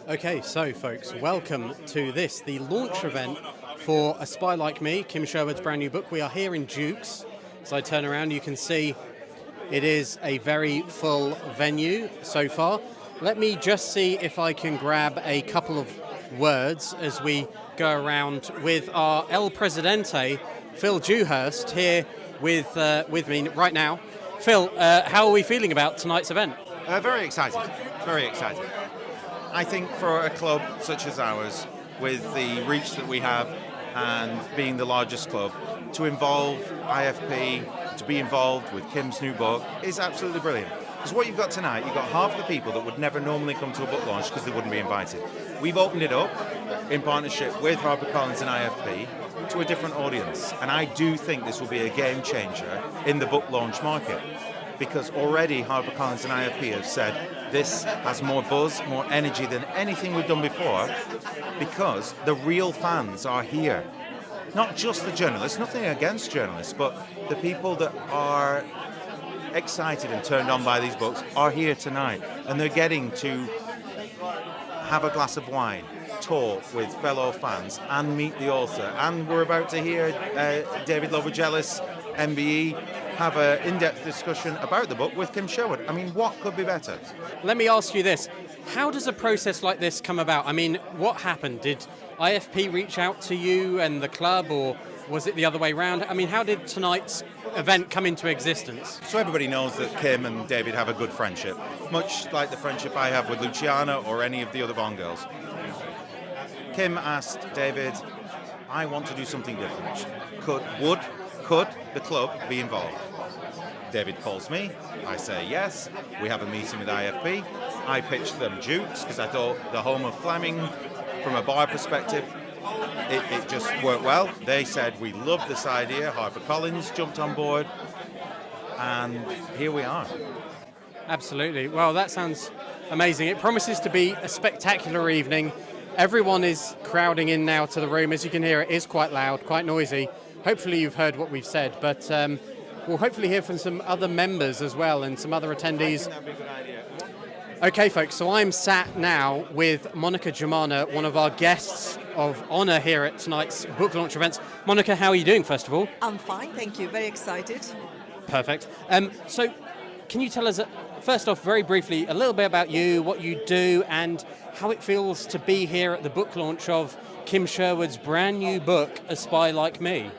Okay, so folks, welcome to this, the launch event for A Spy Like Me, Kim Sherwood's brand new book. We are here in Dukes. As I turn around, you can see it is a very full venue so far. Let me just see if I can grab a couple of words as we go around with our El Presidente, Phil Dewhurst, here with me right now. Phil, how are we feeling about tonight's event? Very excited, very excited. I think for a club such as ours, with the reach that we have and being the largest club, to involve IFP, to be involved with Kim's new book is absolutely brilliant. Because what you've got tonight, you've got half the people that would never normally come to a book launch because they wouldn't be invited. We've opened it up in partnership with HarperCollins and IFP to a different audience. And I do think this will be a game changer in the book launch market. Because already HarperCollins and IFP have said this has more buzz, more energy than anything we've done before, because the real fans are here. Not just the journalists, nothing against journalists, but the people that are excited and turned on by these books are here tonight, and they're getting to have a glass of wine, talk with fellow fans, and meet the author. And we're about to hear David Lowbridge-Ellis MBE have an in-depth discussion about the book with Kim Sherwood. I mean, what could be better? Let me ask you this. How does a process like this come about? I mean, what happened? Did IFP reach out to you and the club, or was it the other way around? I mean, how did tonight's event come into existence? So everybody knows that Kim and David have a good friendship, much like the friendship I have with Luciana or any of the other Bond girls. Kim asked David, I want to do something different. Could the club be involved? David calls me, I say yes, we have a meeting with IFP, I pitched them Dukes because I thought the home of Fleming, from a bar perspective, it just worked well. They said we love this idea, HarperCollins jumped on board, and here we are. Absolutely. Well, that sounds amazing. It promises to be a spectacular evening. Everyone is crowding in now to the room. As you can hear, it is quite loud, quite noisy. Hopefully you've heard what we've said, but we'll hopefully hear from some other members as well and some other attendees. I think that'd be a good idea. Okay, folks, so I'm sat now with Monica Germana, one of our guests of honour here at tonight's book launch events. Monica, how are you doing, first of all? I'm fine, thank you. Very excited. Perfect. So can you tell us, first off, very briefly, a little bit about you, what you do, and how it feels to be here at the book launch of Kim Sherwood's brand new book, A Spy Like Me?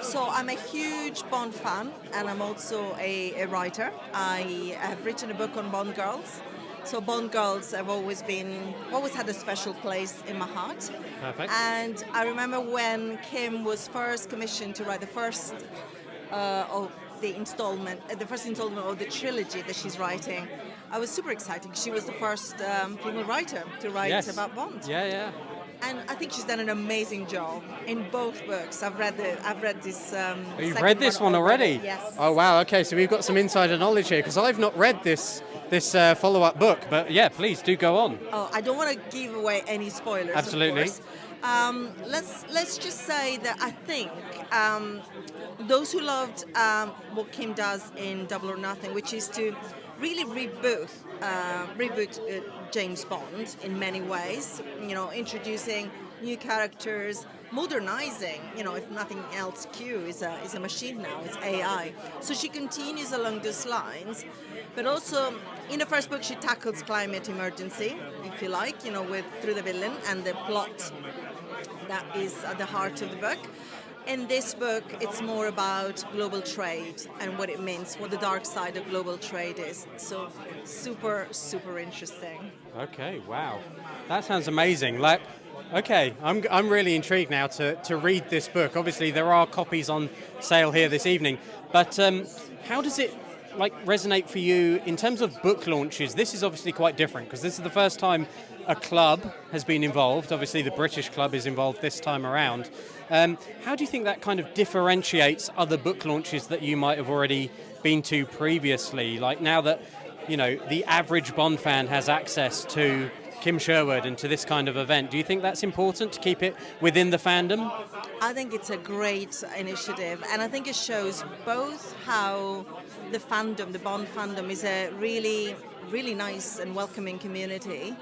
So I'm a huge Bond fan, and I'm also a writer. I have written a book on Bond girls. So Bond girls have always had a special place in my heart. Perfect. And I remember when Kim was first commissioned to write the first of the first installment of the trilogy that she's writing. I was super excited. She was the first female writer to write about Bond. Yeah. And I think she's done an amazing job in both books. I've read this. You've read this one already? Yes. Oh wow. Okay, so we've got some insider knowledge here because I've not read this follow-up book. But yeah, please do go on. Oh, I don't want to give away any spoilers. Absolutely. Of course. Let's just say that I think those who loved what Kim does in Double or Nothing, which is to really reboot James Bond in many ways, introducing new characters, modernizing, if nothing else, Q is a machine now, it's AI. So she continues along those lines, but also in the first book she tackles climate emergency, if you like, through the villain and the plot that is at the heart of the book. In this book, it's more about global trade and what it means, what the dark side of global trade is. So super, super interesting. Okay, wow. That sounds amazing. Okay, I'm really intrigued now to read this book. Obviously, there are copies on sale here this evening. But how does it resonate for you in terms of book launches? This is obviously quite different because this is the first time a club has been involved. Obviously, the British club is involved this time around. How do you think that kind of differentiates other book launches that you might have already been to previously? Like now that, the average Bond fan has access to Kim Sherwood and to this kind of event, do you think that's important to keep it within the fandom? I think it's a great initiative, and I think it shows both how the fandom, the Bond fandom, is a really, really nice and welcoming community,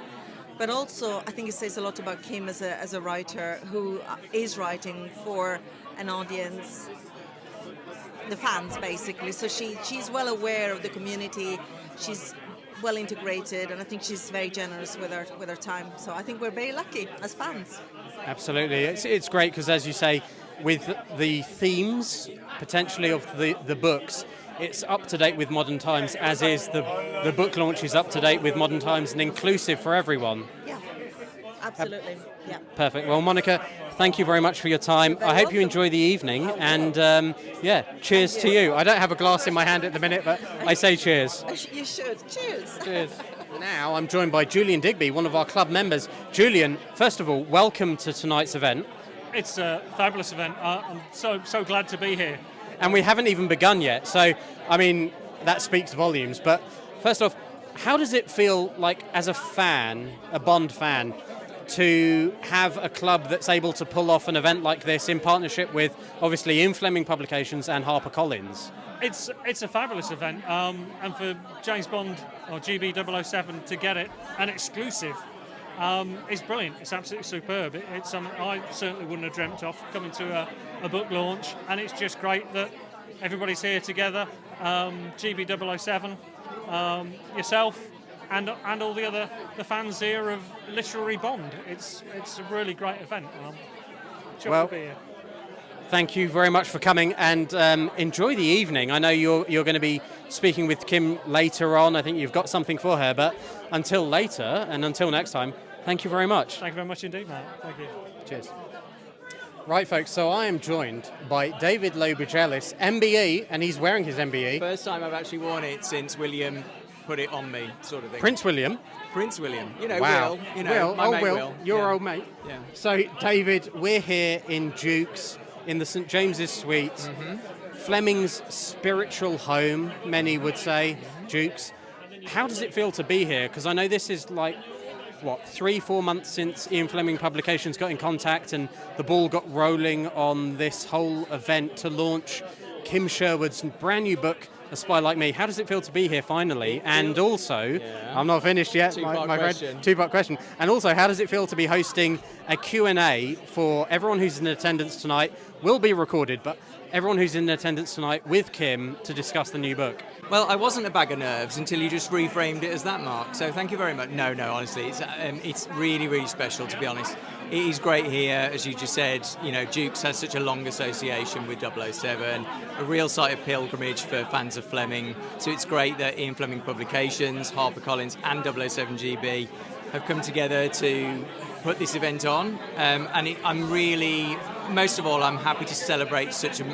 but also I think it says a lot about Kim as a writer who is writing for an audience, the fans basically. So she's well aware of the community. She's well integrated, and I think she's very generous with her time. So I think we're very lucky as fans. Absolutely, it's great because, as you say, with the themes potentially of the books, it's up to date with modern times, as is the book launch is up to date with modern times and inclusive for everyone. Yeah, absolutely. Yeah. Perfect. Well, Monica, thank you very much for your time. I hope you enjoy the evening, and cheers to you. I don't have a glass in my hand at the minute, but I say cheers. You should. Cheers. Cheers. Now I'm joined by Julian Digby, one of our club members. Julian, first of all, welcome to tonight's event. It's a fabulous event. I'm so glad to be here. And we haven't even begun yet, so, I mean, that speaks volumes. But first off, how does it feel like, as a fan, a Bond fan, to have a club that's able to pull off an event like this in partnership with, obviously, Fleming Publications and HarperCollins? It's a fabulous event, and for James Bond, or GB 007, to get it, an exclusive, is brilliant. It's absolutely superb. It's something I certainly wouldn't have dreamt of, coming to a book launch, and it's just great that everybody's here together. GB 007, yourself, and all the fans here of literary Bond. It's a really great event. To be here. Thank you very much for coming, and enjoy the evening. I know you're going to be speaking with Kim later on. I think you've got something for her, but until later and until next time, thank you very much. Thank you very much indeed, Matt. Thank you. Cheers. Right, folks, so I am joined by David Lowbridge-Ellis MBE, and he's wearing his MBE. First time I've actually worn it since William put it on me, sort of thing. Prince William. Prince William. You know, Wow. Will. You know, my mate Will. Your Yeah. old mate. Yeah. So, David, we're here in Dukes, in the St James's Suite. Fleming's spiritual home, many would say, Dukes. How does it feel to be here? Because I know this is like, 3-4 months since Fleming Publications got in contact and the ball got rolling on this whole event to launch Kim Sherwood's brand new book, A Spy Like Me. How does it feel to be here finally? And also, I'm not finished yet, my friend. Two-part question. And also, how does it feel to be hosting a Q&A for everyone who's in attendance tonight? Will be recorded, but everyone who's in attendance tonight with Kim to discuss the new book. Well, I wasn't a bag of nerves until you just reframed it as that, Mark. So thank you very much. No, honestly, it's really, really special, to be honest. It is great here, as you just said. You know, Dukes has such a long association with 007, a real site of pilgrimage for fans of Fleming. So it's great that Fleming Publications, HarperCollins, and 007 GB have come together to put this event on. I'm really, most of all, I'm happy to celebrate such an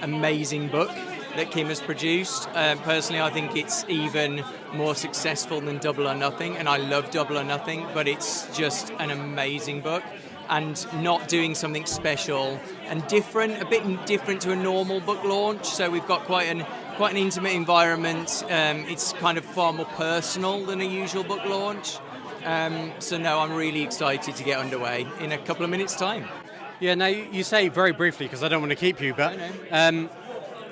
amazing book that Kim has produced. Personally, I think it's even more successful than Double or Nothing, and I love Double or Nothing, but it's just an amazing book, and not doing something special and different, a bit different to a normal book launch. So we've got quite an intimate environment. It's kind of far more personal than a usual book launch. So no, I'm really excited to get underway in a couple of minutes' time. Yeah, now you say very briefly, because I don't want to keep you, but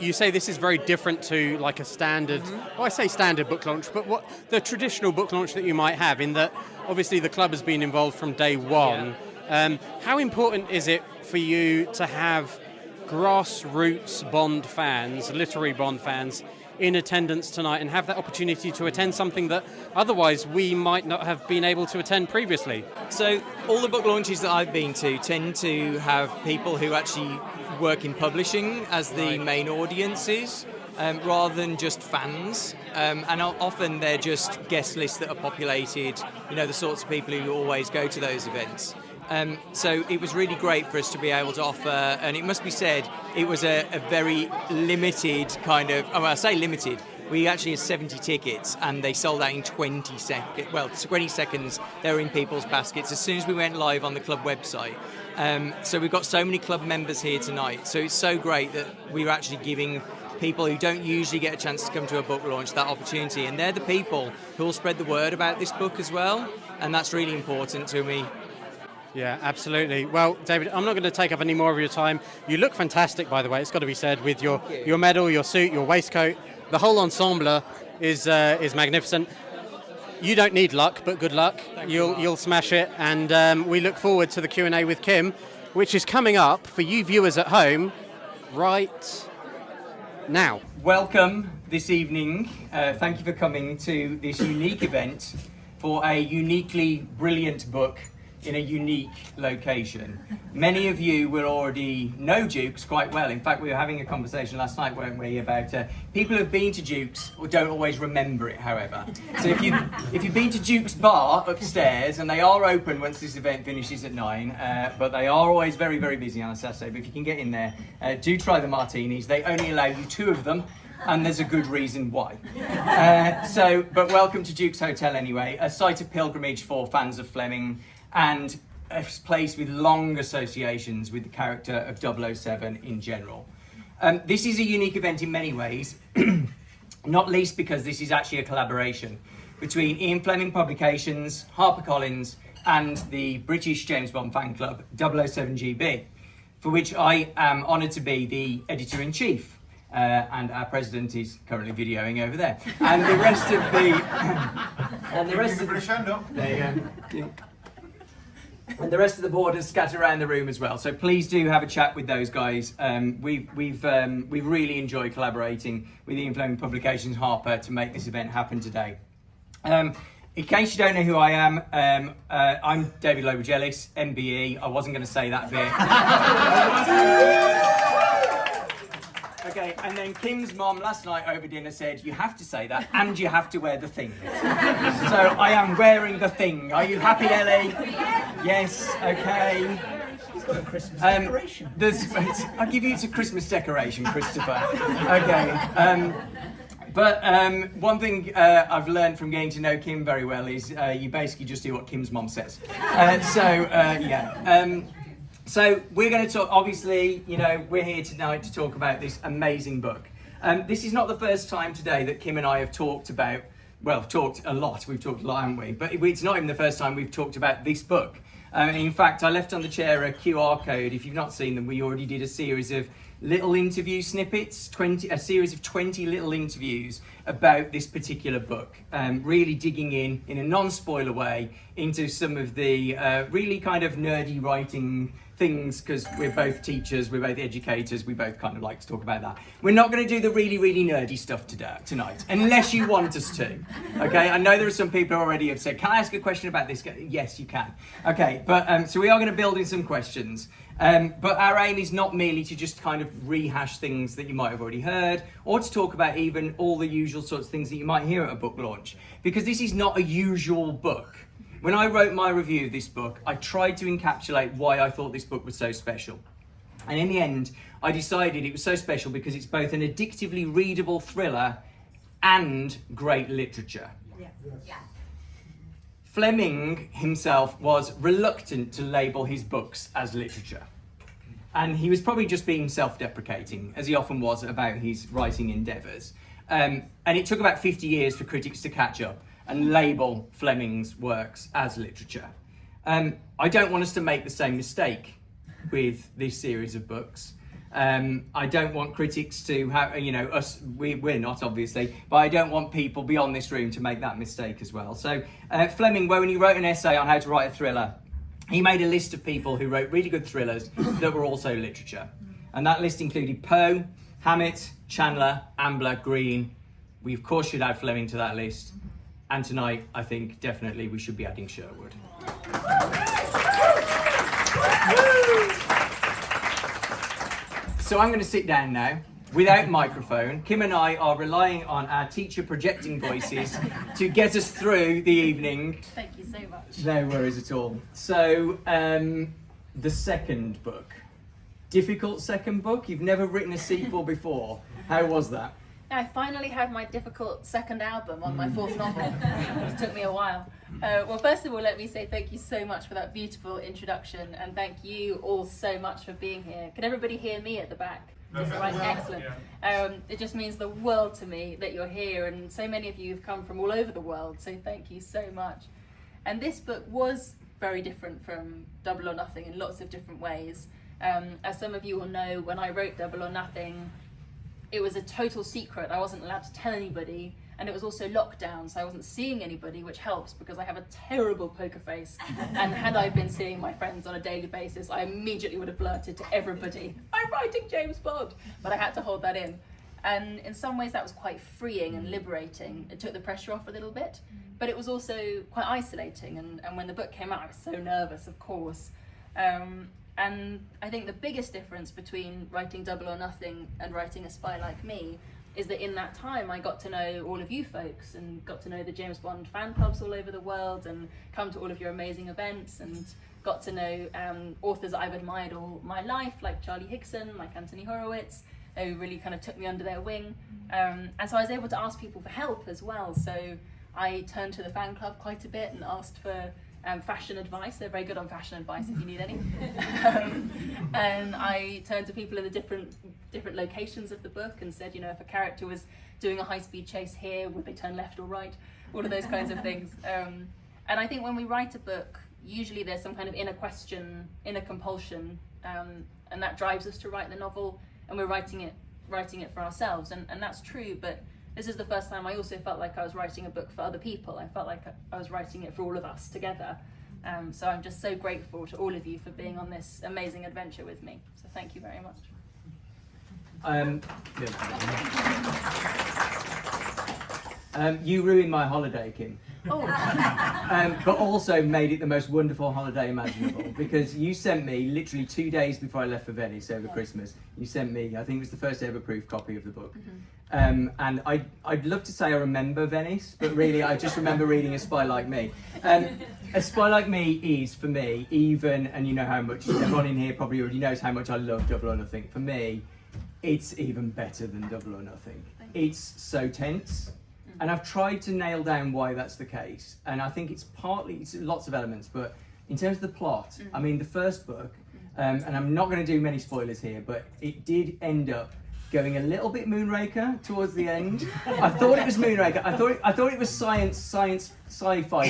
you say this is very different to like a standard, I say standard book launch, but what the traditional book launch that you might have, in that obviously the club has been involved from day one. Yeah. How important is it for you to have grassroots Bond fans, literary Bond fans, in attendance tonight and have that opportunity to attend something that otherwise we might not have been able to attend previously? So all the book launches that I've been to tend to have people who actually work in publishing as the main audiences, rather than just fans. And often they're just guest lists that are populated, the sorts of people who always go to those events. So it was really great for us to be able to offer, and it must be said, it was a very limited kind of, I say limited, we actually had 70 tickets and they sold out in 20 seconds. Well, 20 seconds, they were in people's baskets as soon as we went live on the club website. So we've got so many club members here tonight, so it's so great that we're actually giving people who don't usually get a chance to come to a book launch that opportunity, and they're the people who will spread the word about this book as well, and that's really important to me. Yeah, absolutely. Well, David, I'm not going to take up any more of your time. You look fantastic, by the way, it's got to be said, with your medal, your suit, your waistcoat. The whole ensemble is magnificent. you don't need luck, but good luck. You'll smash it, and we look forward to the Q&A with Kim, which is coming up for you viewers at home right now. Welcome this evening. Thank you for coming to this unique event for a uniquely brilliant book in a unique location. Many of you will already know Dukes quite well. In fact, we were having a conversation last night, weren't we, about people who've been to Dukes or don't always remember it, however. So if you've been to Dukes Bar upstairs, and they are open once this event finishes at 9, but they are always very, very busy on a Saturday. But if you can get in there, do try the martinis. They only allow you 2 of them, and there's a good reason why. But welcome to Dukes Hotel anyway, a site of pilgrimage for fans of Fleming, and a place with long associations with the character of 007 in general. This is a unique event in many ways, not least because this is actually a collaboration between Ian Fleming Publications, HarperCollins, and the British James Bond fan club 007GB, for which I am honoured to be the editor-in-chief. And our president is currently videoing over there. And the rest of the rest of the board is scattered around the room as well. So please do have a chat with those guys. We've really enjoyed collaborating with Ian Fleming Publications Harper to make this event happen today. In case you don't know who I am, I'm David Lowbridge-Ellis MBE. I wasn't going to say that bit. Okay, and then Kim's mom last night over dinner said, you have to say that and you have to wear the thing. So I am wearing the thing. Are you happy, Ellie? Yes, okay. He's got a Christmas decoration. I'll give you a Christmas decoration, Christopher. Okay. But one thing I've learned from getting to know Kim very well is you basically just do what Kim's mom says. So we're going to talk, obviously, we're here tonight to talk about this amazing book. This is not the first time today that Kim and I have talked about, we've talked a lot, haven't we? But it's not even the first time we've talked about this book. In fact, I left on the chair a QR code. If you've not seen them, we already did a series of little interview snippets, a series of 20 little interviews about this particular book, really digging in a non-spoiler way into some of the really kind of nerdy writing things, because we're both teachers, we're both educators, we both kind of like to talk about that. We're not going to do the really, really nerdy stuff tonight, unless you want us to. Okay, I know there are some people who already have said, can I ask a question about this? Yes, you can. Okay, but so we are going to build in some questions. But our aim is not merely to just kind of rehash things that you might have already heard, or to talk about even all the usual sorts of things that you might hear at a book launch, because this is not a usual book. When I wrote my review of this book, I tried to encapsulate why I thought this book was so special. And in the end, I decided it was so special because it's both an addictively readable thriller and great literature. Yeah. Fleming himself was reluctant to label his books as literature. And he was probably just being self-deprecating, as he often was about his writing endeavours. And it took about 50 years for critics to catch up and label Fleming's works as literature. I don't want us to make the same mistake with this series of books. I don't want critics to have, we're not obviously, but I don't want people beyond this room to make that mistake as well. So Fleming, when he wrote an essay on how to write a thriller, he made a list of people who wrote really good thrillers that were also literature. And that list included Poe, Hammett, Chandler, Ambler, Green. We of course should add Fleming to that list. And tonight, I think definitely we should be adding Sherwood. So I'm going to sit down now, without microphone. Kim and I are relying on our teacher projecting voices to get us through the evening. Thank you so much. No worries at all. So, the second book. Difficult second book? You've never written a sequel before. How was that? I finally had my difficult second album on my fourth novel. It took me a while. Well, first of all, let me say thank you so much for that beautiful introduction, and thank you all so much for being here. Can everybody hear me at the back? Is that right? Excellent. It just means the world to me that you're here, and so many of you have come from all over the world, so thank you so much. And this book was very different from Double or Nothing in lots of different ways. As some of you will know, when I wrote Double or Nothing, it was a total secret. I wasn't allowed to tell anybody And it was also lockdown, so I wasn't seeing anybody, which helps because I have a terrible poker face. And had I been seeing my friends on a daily basis, I immediately would have blurted to everybody, "I'm writing James Bond!" But I had to hold that in. And in some ways that was quite freeing and liberating. It took the pressure off a little bit, but it was also quite isolating. And when the book came out, I was so nervous, of course. And I think the biggest difference between writing Double or Nothing and writing A Spy Like Me is that in that time I got to know all of you folks and got to know the James Bond fan clubs all over the world and come to all of your amazing events and got to know authors that I've admired all my life, like Charlie Higson, like Anthony Horowitz, who really kind of took me under their wing. And so I was able to ask people for help as well. So I turned to the fan club quite a bit and asked for fashion advice. They're very good on fashion advice if you need any. And I turned to people in the different locations of the book and said, if a character was doing a high-speed chase here, would they turn left or right? All of those kinds of things. And I think when we write a book, usually there's some kind of inner question, inner compulsion, and that drives us to write the novel, and we're writing it for ourselves, and that's true, but this is the first time I also felt like I was writing a book for other people. I felt like I was writing it for all of us together. So I'm just so grateful to all of you for being on this amazing adventure with me. So thank you very much. You ruined my holiday, Kim. Oh. But also made it the most wonderful holiday imaginable, because you sent me, literally 2 days before I left for Venice over Christmas, you sent me, I think it was the first ever proof copy of the book. And I'd love to say I remember Venice, but really I just remember reading A Spy Like Me. A Spy Like Me is, for me, even, and you know how much, everyone in here probably already knows how much I love Double or Nothing. For me, it's even better than Double or Nothing. It's so tense. And I've tried to nail down why that's the case. And I think it's lots of elements, but in terms of the plot, I mean, the first book, and I'm not going to do many spoilers here, but it did end up going a little bit Moonraker towards the end. I thought it was Moonraker. I thought it was sci-fi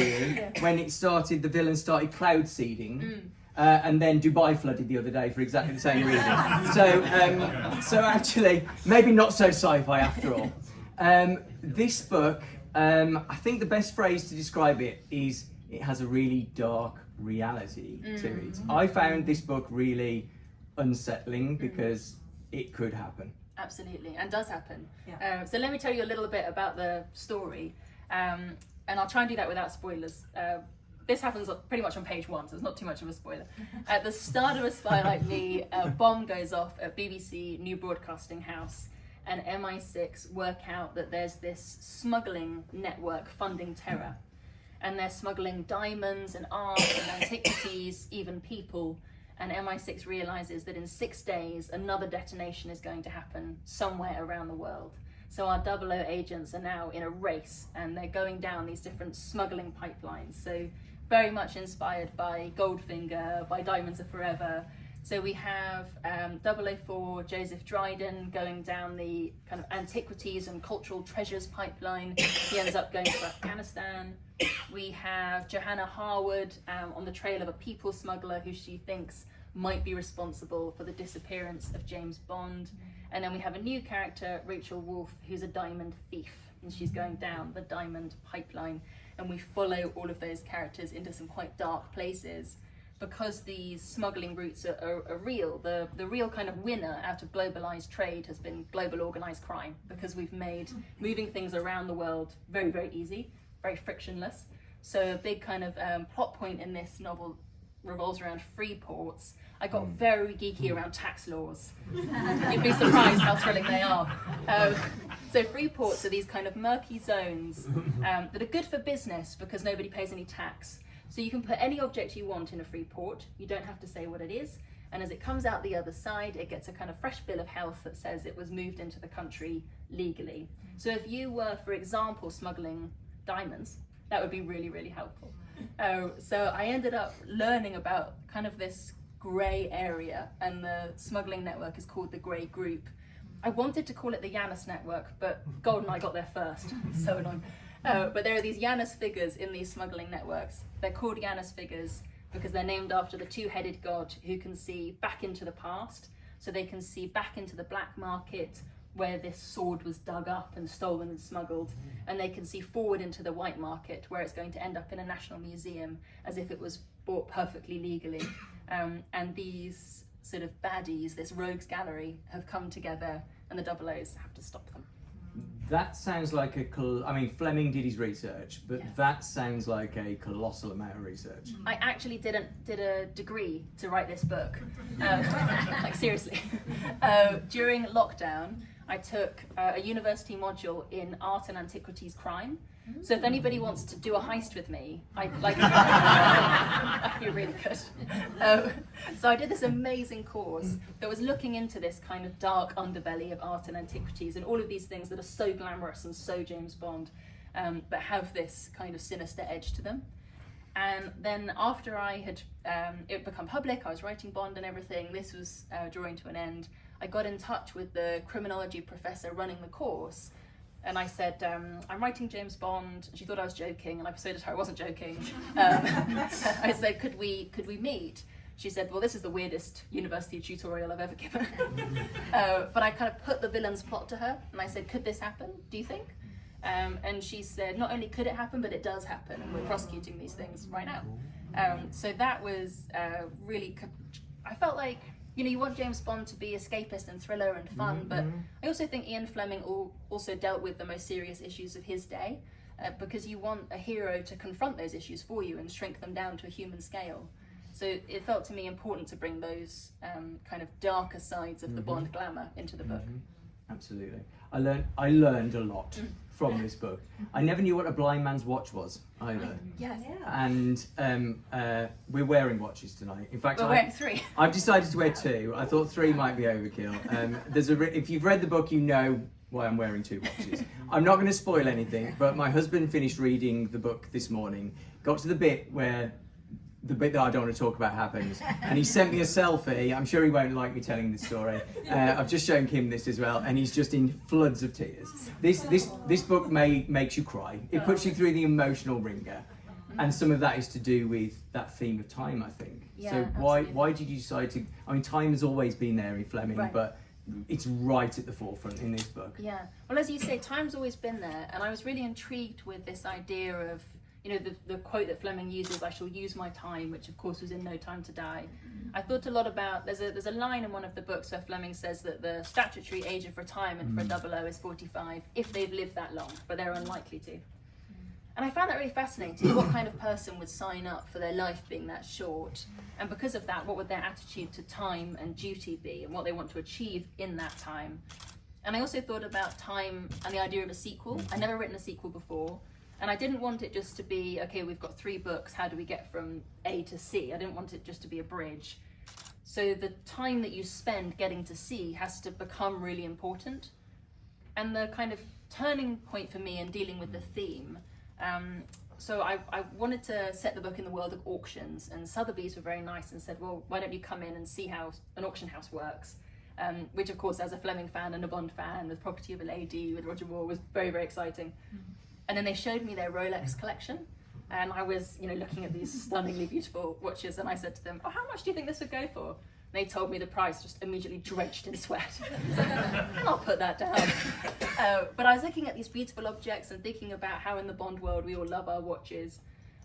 when it started, the villain started cloud seeding. And then Dubai flooded the other day for exactly the same reason. So actually, maybe not so sci-fi after all. This book, I think the best phrase to describe it is it has a really dark reality to it. I found this book really unsettling because it could happen. Absolutely, and does happen. Yeah. So let me tell you a little bit about the story, and I'll try and do that without spoilers. This happens pretty much on page 1, so it's not too much of a spoiler. At the start of A Spy Like Me, a bomb goes off at BBC New Broadcasting House, and MI6 work out that there's this smuggling network funding terror. And they're smuggling diamonds and art and antiquities, even people. And MI6 realizes that in 6 days, another detonation is going to happen somewhere around the world. So our Double-O agents are now in a race, and they're going down these different smuggling pipelines. So very much inspired by Goldfinger, by Diamonds Are Forever. So we have 004 Joseph Dryden going down the kind of antiquities and cultural treasures pipeline. He ends up going to Afghanistan. We have Johanna Harwood on the trail of a people smuggler who she thinks might be responsible for the disappearance of James Bond. And then we have a new character, Rachel Wolfe, who's a diamond thief, and she's going down the diamond pipeline. And we follow all of those characters into some quite dark places. Because these smuggling routes are real, the real kind of winner out of globalized trade has been global organized crime, because we've made moving things around the world very, very easy, very frictionless. So a big kind of plot point in this novel revolves around free ports. I got very geeky around tax laws. You'd be surprised how thrilling they are. So free ports are these kind of murky zones that are good for business because nobody pays any tax. So you can put any object you want in a free port. You don't have to say what it is. And as it comes out the other side, it gets a kind of fresh bill of health that says it was moved into the country legally. So if you were, for example, smuggling diamonds, that would be really, really helpful. So I ended up learning about kind of this grey area, and the smuggling network is called the Grey Group. I wanted to call it the Janus Network, but GoldenEye got there first. So annoying. But there are these Janus figures in these smuggling networks. They're called Janus figures because they're named after the two-headed god who can see back into the past. So they can see back into the black market, where this sword was dug up and stolen and smuggled, and they can see forward into the white market where it's going to end up in a national museum as if it was bought perfectly legally. And these sort of baddies, this rogues gallery, have come together, and the Double-O's have to stop them. That sounds like I mean, Fleming did his research, but Yes. that sounds like a colossal amount of research. I actually did a degree to write this book. Like seriously. During lockdown, I took a university module in art and antiquities crime. So if anybody wants to do a heist with me, I'd be really good. So I did this amazing course that was looking into this kind of dark underbelly of art and antiquities and all of these things that are so glamorous and so James Bond, but have this kind of sinister edge to them. And then after I had it become public, I was writing Bond and everything, this was drawing to an end, I got in touch with the criminology professor running the course. And I said, I'm writing James Bond. And she thought I was joking, and I persuaded her I wasn't joking. I said, could we meet? She said, well, this is the weirdest university tutorial I've ever given. But I kind of put the villain's plot to her, and I said, could this happen, do you think? And she said, not only could it happen, but it does happen, and we're prosecuting these things right now. So that was really, I felt like, you know, you want James Bond to be escapist and thriller and fun, but I also think Ian Fleming also dealt with the most serious issues of his day, because you want a hero to confront those issues for you and shrink them down to a human scale. So it felt to me important to bring those kind of darker sides of the Bond glamour into the book. Absolutely. I learned a lot from this book. I never knew what a blind man's watch was either. Yes. And we're wearing watches tonight. In fact, We're wearing 3. I've decided to wear 2. I thought 3 might be overkill. If you've read the book, you know why I'm wearing 2 watches. I'm not going to spoil anything, but my husband finished reading the book this morning, got to the bit that I don't want to talk about happens, and he sent me a selfie. I'm sure he won't like me telling this story. I've just shown Kim this as well, and he's just in floods of tears. This book makes you cry. It puts you through the emotional ringer, and some of that is to do with that theme of time, I think. Yeah, so absolutely. why did you decide to? I mean, time has always been there in Fleming, Right. but it's right at the forefront in this book. Yeah. Well, as you say, time's always been there, and I was really intrigued with this idea of, you know, the quote that Fleming uses, I shall use my time, which of course was in No Time to Die. I thought a lot about, there's a line in one of the books where Fleming says that the statutory age of retirement for a Double-O is 45, if they've lived that long, but they're unlikely to. And I found that really fascinating. What kind of person would sign up for their life being that short? And because of that, what would their attitude to time and duty be, and what they want to achieve in that time? And I also thought about time and the idea of a sequel. I'd never written a sequel before. And I didn't want it just to be, okay, we've got 3 books, how do we get from A to C? I didn't want it just to be a bridge. So the time that you spend getting to C has to become really important. And the kind of turning point for me in dealing with the theme, so I wanted to set the book in the world of auctions, and Sotheby's were very nice and said, well, why don't you come in and see how an auction house works? Which of course, as a Fleming fan and a Bond fan with Property of a Lady, with Roger Moore, was very, very exciting. And then they showed me their Rolex collection, and I was, you know, looking at these stunningly beautiful watches, and I said to them, oh, how much do you think this would go for? And they told me the price, just immediately drenched in sweat. And I'll put that down. But I was looking at these beautiful objects and thinking about how in the Bond world we all love our watches.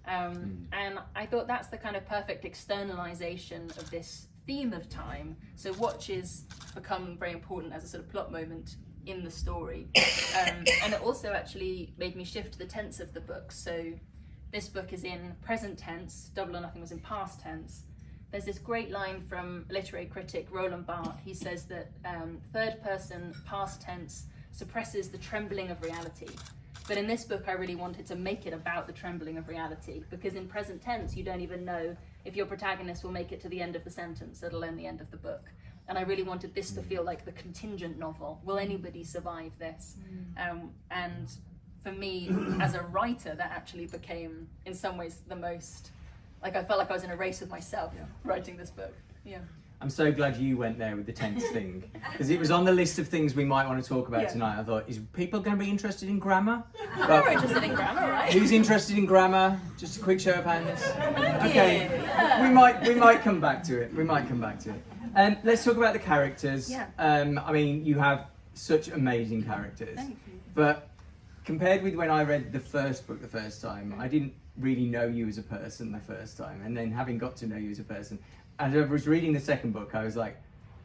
And I thought that's the kind of perfect externalization of this theme of time. So watches become very important as a sort of plot moment in the story. And it also actually made me shift the tense of the book. So this book is in present tense, Double or Nothing was in past tense. There's this great line from literary critic Roland Barthes. He says that third person past tense suppresses the trembling of reality. But in this book, I really wanted to make it about the trembling of reality, because in present tense, you don't even know if your protagonist will make it to the end of the sentence, let alone the end of the book. And I really wanted this to feel like the contingent novel. Will anybody survive this? And for me, as a writer, that actually became, in some ways, the most, like I felt like I was in a race with myself writing this book. Yeah. I'm so glad you went there with the tense thing, because it was on the list of things we might want to talk about tonight. I thought, is people going to be interested in grammar? We're interested in grammar, right? Who's interested in grammar? Just a quick show of hands. Okay, we might come back to it. Let's talk about the characters. Yeah. I mean, you have such amazing characters. Thank you. But compared with when I read the first book the first time, I didn't really know you as a person the first time. And then having got to know you as a person, as I was reading the second book, I was like,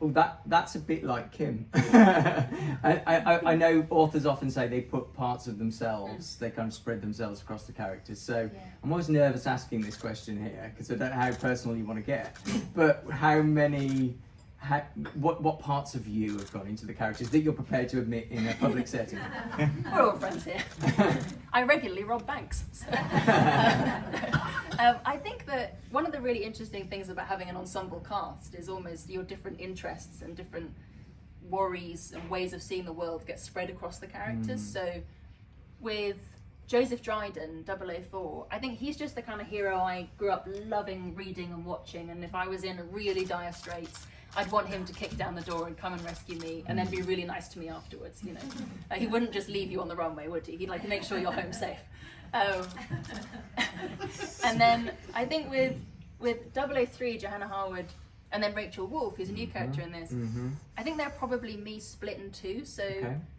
oh, that's a bit like Kim. I know authors often say they put parts of themselves, they kind of spread themselves across the characters. So I'm always nervous asking this question here because I don't know how personal you want to get. But what parts of you have gone into the characters that you're prepared to admit in a public setting? We're all friends here. I regularly rob banks. So. I think that one of the really interesting things about having an ensemble cast is almost your different interests and different worries and ways of seeing the world get spread across the characters. So with Joseph Dryden, 004, I think he's just the kind of hero I grew up loving reading and watching, and if I was in really dire straits, I'd want him to kick down the door and come and rescue me, and then be really nice to me afterwards. You know, he wouldn't just leave you on the runway, would he? He'd like make sure you're home safe. And then I think with 003, Johanna Harwood, and then Rachel Wolfe, who's a new character in this, I think they're probably me split in two. So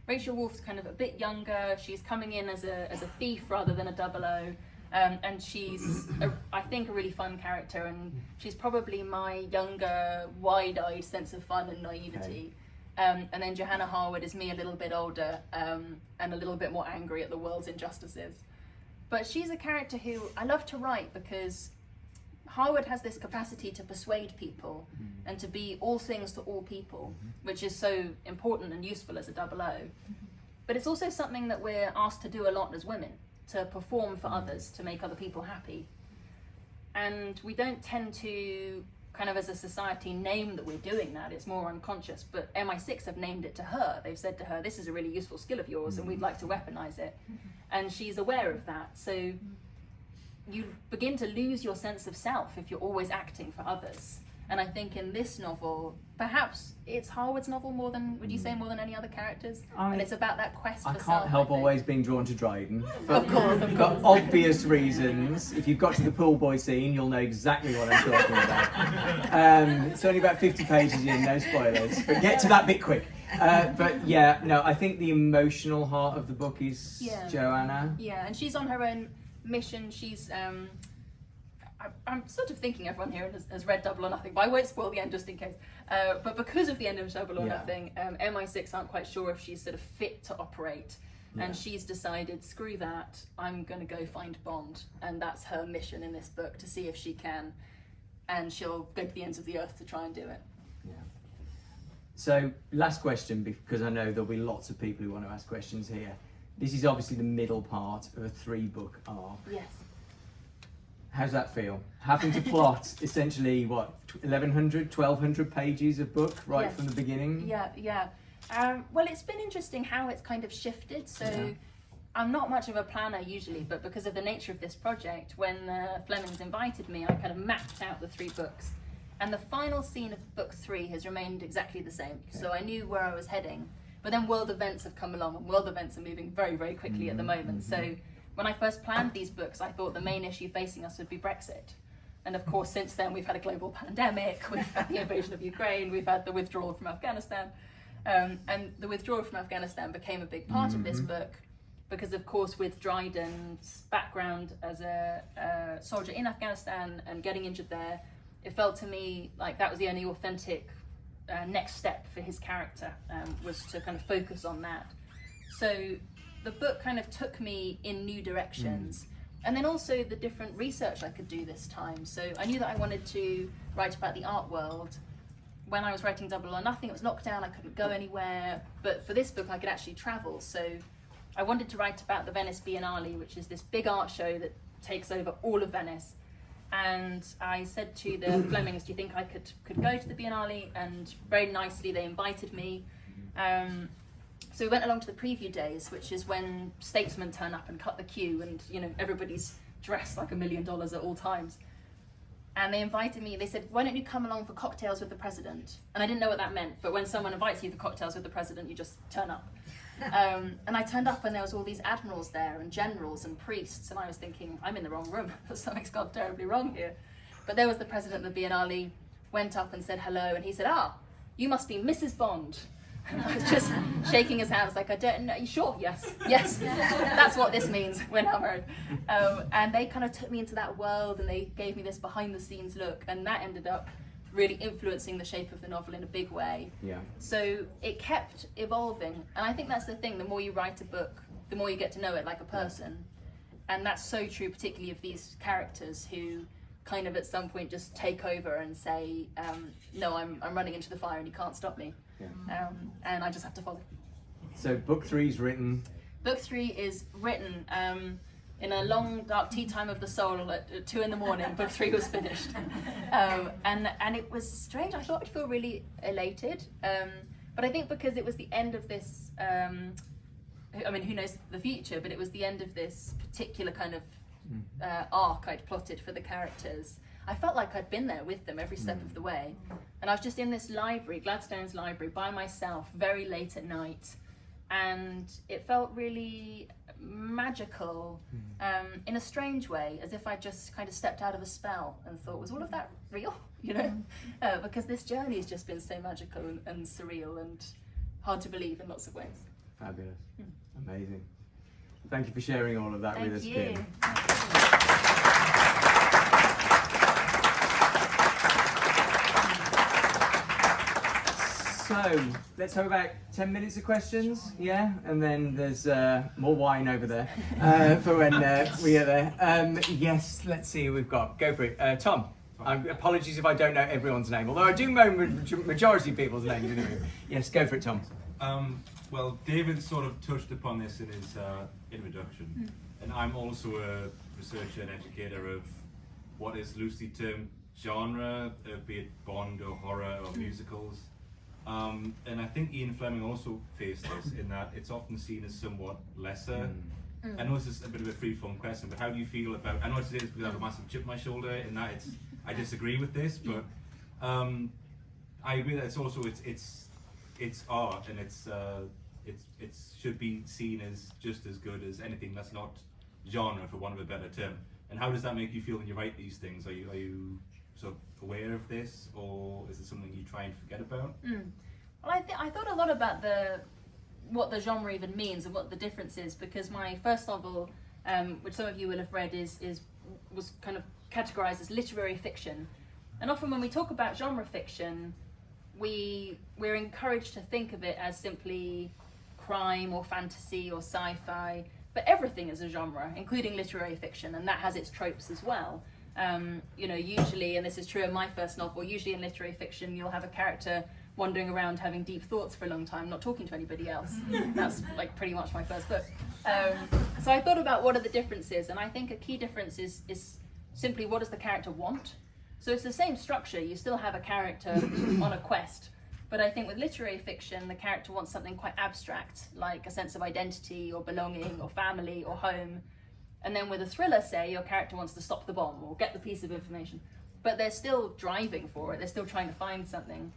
Rachel Wolfe's kind of a bit younger. She's coming in as a thief rather than a 00. And she's, I think, a really fun character, and she's probably my younger, wide-eyed sense of fun and naivety. And then Johanna Harwood is me a little bit older, and a little bit more angry at the world's injustices. But she's a character who I love to write because Harwood has this capacity to persuade people and to be all things to all people, which is so important and useful as a 00. But it's also something that we're asked to do a lot as women, to perform for others, to make other people happy. And we don't tend to, kind of as a society, name that we're doing that. It's more unconscious. But MI6 have named it to her. They've said to her, this is a really useful skill of yours and we'd like to weaponize it. And she's aware of that. So you begin to lose your sense of self if you're always acting for others. And I think in this novel, perhaps it's Harwood's novel more than, would you say, more than any other characters? And it's about that quest for self. I can't help always being drawn to Dryden. Of course. For obvious reasons. If you've got to the pool boy scene, you'll know exactly what I'm talking about. It's only about 50 pages in, no spoilers, but get to that bit quick. But yeah, no, I think the emotional heart of the book is Joanna. Yeah, and she's on her own mission. She's... I'm sort of thinking everyone here has read Double or Nothing, but I won't spoil the end just in case. But because of the end of Double or Nothing, MI6 aren't quite sure if she's sort of fit to operate. And she's decided, screw that, I'm going to go find Bond. And that's her mission in this book, to see if she can. And she'll go to the ends of the earth to try and do it. Yeah. So, last question, because I know there'll be lots of people who want to ask questions here. This is obviously the middle part of a 3-book arc. Yes. How's that feel? Having to plot essentially, 1,100, 1,200 pages of book from the beginning? Yeah. Well, it's been interesting how it's kind of shifted. So I'm not much of a planner usually, but because of the nature of this project, when Fleming's invited me, I kind of mapped out the 3 books. And the final scene of book 3 has remained exactly the same. So I knew where I was heading. But then world events have come along, and world events are moving very, very quickly at the moment. So when I first planned these books, I thought the main issue facing us would be Brexit. And of course, since then, we've had a global pandemic, we've had the invasion of Ukraine, we've had the withdrawal from Afghanistan. And the withdrawal from Afghanistan became a big part of this book because, of course, with Dryden's background as a soldier in Afghanistan and getting injured there, it felt to me like that was the only authentic next step for his character, was to kind of focus on that. So the book kind of took me in new directions. And then also the different research I could do this time. So I knew that I wanted to write about the art world. When I was writing Double or Nothing, it was lockdown, I couldn't go anywhere. But for this book, I could actually travel. So I wanted to write about the Venice Biennale, which is this big art show that takes over all of Venice. And I said to the Flemings, do you think I could go to the Biennale? And very nicely, they invited me. So we went along to the preview days, which is when statesmen turn up and cut the queue, and everybody's dressed like $1 million at all times. And they invited me. They said, "Why don't you come along for cocktails with the president?" And I didn't know what that meant, but when someone invites you for cocktails with the president, you just turn up. And I turned up, and there was all these admirals there, and generals and priests, and I was thinking, I'm in the wrong room. Something's gone terribly wrong here. But there was the president of the Biennale, went up and said hello, and he said, "Ah, you must be Mrs. Bond." And I was just shaking his hand. I was like, I don't know. You sure? Yes. That's what this means. We're now married. And they kind of took me into that world, and they gave me this behind-the-scenes look, and that ended up really influencing the shape of the novel in a big way. Yeah. So it kept evolving, and I think that's the thing. The more you write a book, the more you get to know it like a person, and that's so true, particularly of these characters who kind of at some point just take over and say, no, I'm running into the fire and you can't stop me. Yeah. And I just have to follow. So book 3 is written. Book 3 is written in a long dark tea time of the soul at 2 a.m. Book 3 was finished. And it was strange. I thought I'd feel really elated. But I think because it was the end of this, I mean, who knows the future, but it was the end of this particular kind of arc I'd plotted for the characters. I felt like I'd been there with them every step of the way. And I was just in this library, Gladstone's library, by myself, very late at night. And it felt really magical in a strange way, as if I just kind of stepped out of a spell and thought, was all of that real? You know? Because this journey has just been so magical and surreal and hard to believe in lots of ways. Fabulous. Amazing. Thank you for sharing all of that with us, Kim. So, let's have about 10 minutes of questions, yeah? And then there's more wine over there for when we get there. Yes, let's see who we've got. Go for it. Tom. Apologies if I don't know everyone's name, although I do know majority of people's names in the room. Yes, go for it, Tom. Well, David sort of touched upon this in his introduction, and I'm also a researcher and educator of what is loosely termed genre, be it Bond or horror or musicals. And I think Ian Fleming also faced this in that it's often seen as somewhat lesser. I know this is a bit of a free-form question, but how do you feel about? I know it's because I have a massive chip on my shoulder, in that I disagree with this, but I agree that it's also it's art, and it should be seen as just as good as anything that's not genre, for want of a better term. And how does that make you feel when you write these things? Are you sort of aware of this, or is it something you try and forget about? Well, I thought a lot about what the genre even means and what the difference is, because my first novel, which some of you will have read, was kind of categorized as literary fiction. And often when we talk about genre fiction, we're encouraged to think of it as simply crime or fantasy or sci-fi, but everything is a genre, including literary fiction, and that has its tropes as well. Usually, and this is true in my first novel, usually in literary fiction you'll have a character wandering around having deep thoughts for a long time, not talking to anybody else. That's like pretty much my first book. So I thought about what are the differences, and I think a key difference is simply what does the character want? So it's the same structure, you still have a character on a quest, but I think with literary fiction the character wants something quite abstract, like a sense of identity or belonging or family or home. And then with a thriller, say, your character wants to stop the bomb or get the piece of information, but they're still driving for it, they're still trying to find something.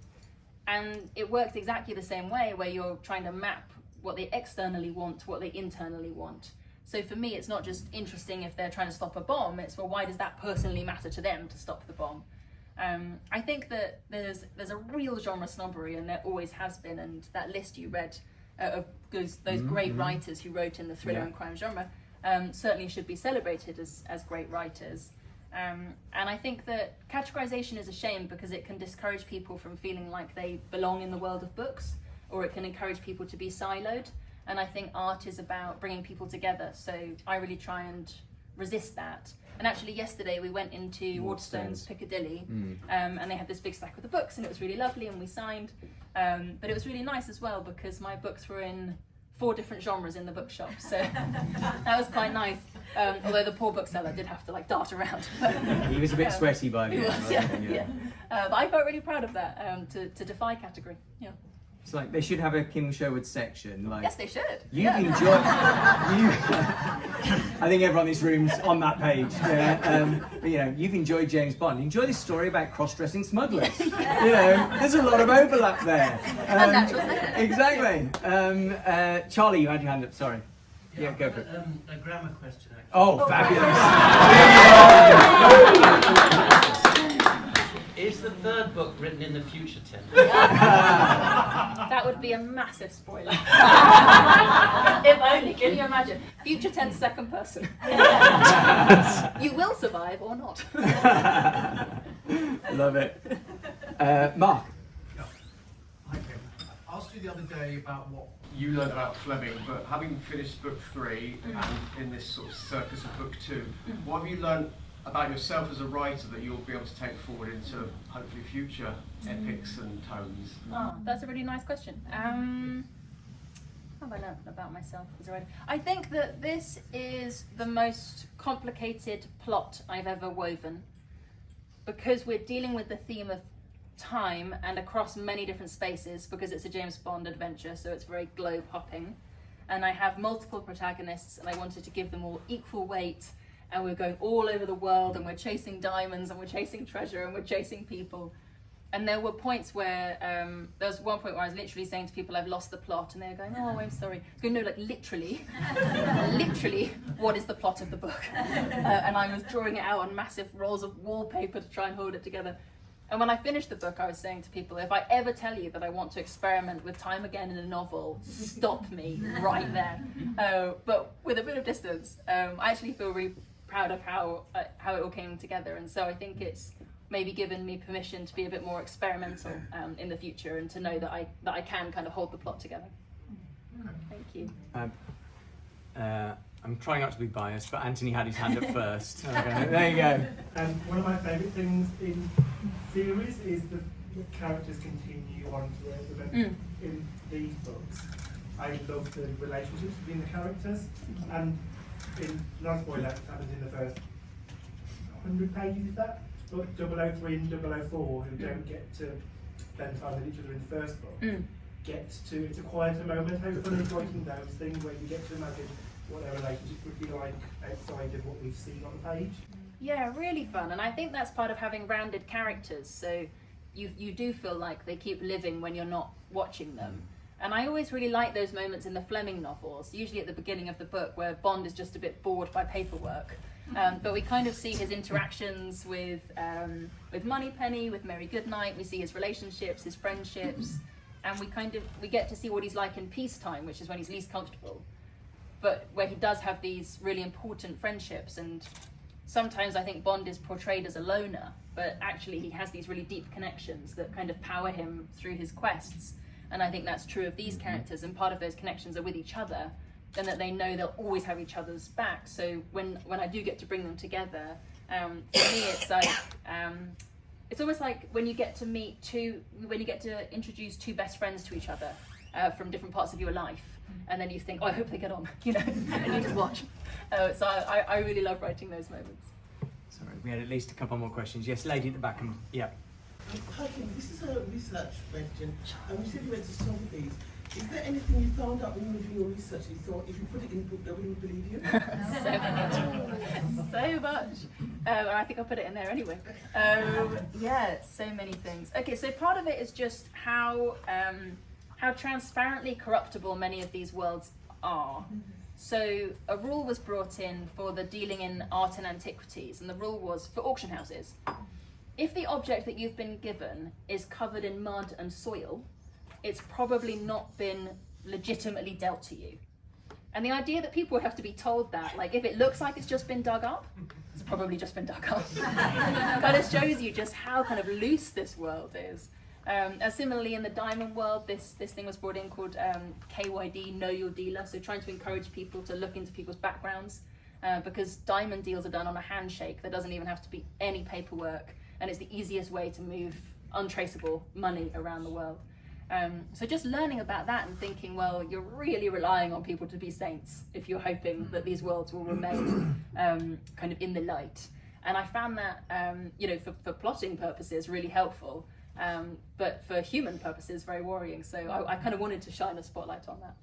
And it works exactly the same way, where you're trying to map what they externally want to what they internally want. So for me, it's not just interesting if they're trying to stop a bomb, it's, well, why does that personally matter to them to stop the bomb? I think that there's a real genre snobbery, and there always has been, and that list you read of those great writers who wrote in the thriller and crime genre certainly should be celebrated as great writers. And I think that categorization is a shame, because it can discourage people from feeling like they belong in the world of books, or it can encourage people to be siloed. And I think art is about bringing people together, so I really try and resist that. And actually yesterday we went into Waterstones Piccadilly, and they had this big stack of the books, and it was really lovely, and we signed. But it was really nice as well, because my books were in 4 different genres in the bookshop, so that was quite nice. Although the poor bookseller did have to dart around. He was a bit sweaty by the end. But I felt really proud of that, to defy category. Yeah. It's like they should have a Kim Sherwood section. Yes, they should. You've enjoyed. I think everyone in this room's on that page. But you've enjoyed James Bond. Enjoy this story about cross-dressing smugglers. There's a lot of overlap there. Exactly. Charlie, you had your hand up. Sorry. Yeah, go for it. A grammar question, actually. Oh, fabulous. Is the third book written in the future tense? That would be a massive spoiler. If only, can you imagine? Future tense second person. You will survive or not. Love it. Mark. Hi, Kim. I asked you the other day about what you learned about Fleming, but having finished book 3 and in this sort of circus of book 2, what have you learned about yourself as a writer that you'll be able to take forward into hopefully future epics and tomes? Oh, that's a really nice question. What have I learned about myself as a writer? I think that this is the most complicated plot I've ever woven, because we're dealing with the theme of time and across many different spaces, because it's a James Bond adventure, so it's very globe hopping, and I have multiple protagonists and I wanted to give them all equal weight, and we're going all over the world and we're chasing diamonds and we're chasing treasure and we're chasing people. And there were points where there was one point where I was literally saying to people, I've lost the plot, and they were going, oh, I'm sorry. I was going, no, like literally, literally, what is the plot of the book? And I was drawing it out on massive rolls of wallpaper to try and hold it together. And when I finished the book, I was saying to people, if I ever tell you that I want to experiment with time again in a novel, stop me right there. But with a bit of distance, I actually feel really proud of how it all came together. And so I think it's maybe given me permission to be a bit more experimental in the future, and to know that I can kind of hold the plot together. Thank you. I'm trying not to be biased, but Anthony had his hand up first. Okay, there you go. One of my favourite things in series is the characters continue on to the event. In these books, I love the relationships between the characters, and in non-spoiler, it happens in the first 100 pages, is that? But 003 and 004, who don't get to spend time with each other in the first book, it's a quieter moment. How fun is writing those things where you get to imagine what their relationship would be like outside of what we've seen on the page. Yeah, really fun, and I think that's part of having rounded characters, so you do feel like they keep living when you're not watching them. And I always really like those moments in the Fleming novels, usually at the beginning of the book, where Bond is just a bit bored by paperwork. But we kind of see his interactions with Moneypenny, with Mary Goodnight. We see his relationships, his friendships, and we get to see what he's like in peacetime, which is when he's least comfortable. But where he does have these really important friendships, and sometimes I think Bond is portrayed as a loner, but actually he has these really deep connections that kind of power him through his quests. And I think that's true of these characters, and part of those connections are with each other, and that they know they'll always have each other's back. So when I do get to bring them together, for me it's like, it's almost like when you get to introduce two best friends to each other from different parts of your life, and then you think, oh, I hope they get on, and you just watch. So I really love writing those moments. Sorry, we had at least a couple more questions. Yes, lady at the back, and yeah. Hi, Kim. This is a research question. You said you went to Sotheby's. Is there anything you found out when you were doing your research you thought if you put it in a book, nobody would believe you? So much. And I think I'll put it in there anyway. Yeah, so many things. Okay, so part of it is just how transparently corruptible many of these worlds are. So a rule was brought in for the dealing in art and antiquities, and the rule was for auction houses. If the object that you've been given is covered in mud and soil, it's probably not been legitimately dealt to you. And the idea that people would have to be told that, like if it looks like it's just been dug up, it's probably just been dug up. Kind of shows you just how kind of loose this world is. Similarly in the diamond world, this thing was brought in called KYD, Know Your Dealer, so trying to encourage people to look into people's backgrounds, because diamond deals are done on a handshake. There doesn't even have to be any paperwork, and it's the easiest way to move untraceable money around the world. So just learning about that and thinking, well, you're really relying on people to be saints if you're hoping that these worlds will remain kind of in the light. And I found that, for plotting purposes, really helpful, but for human purposes, very worrying. So I kind of wanted to shine a spotlight on that.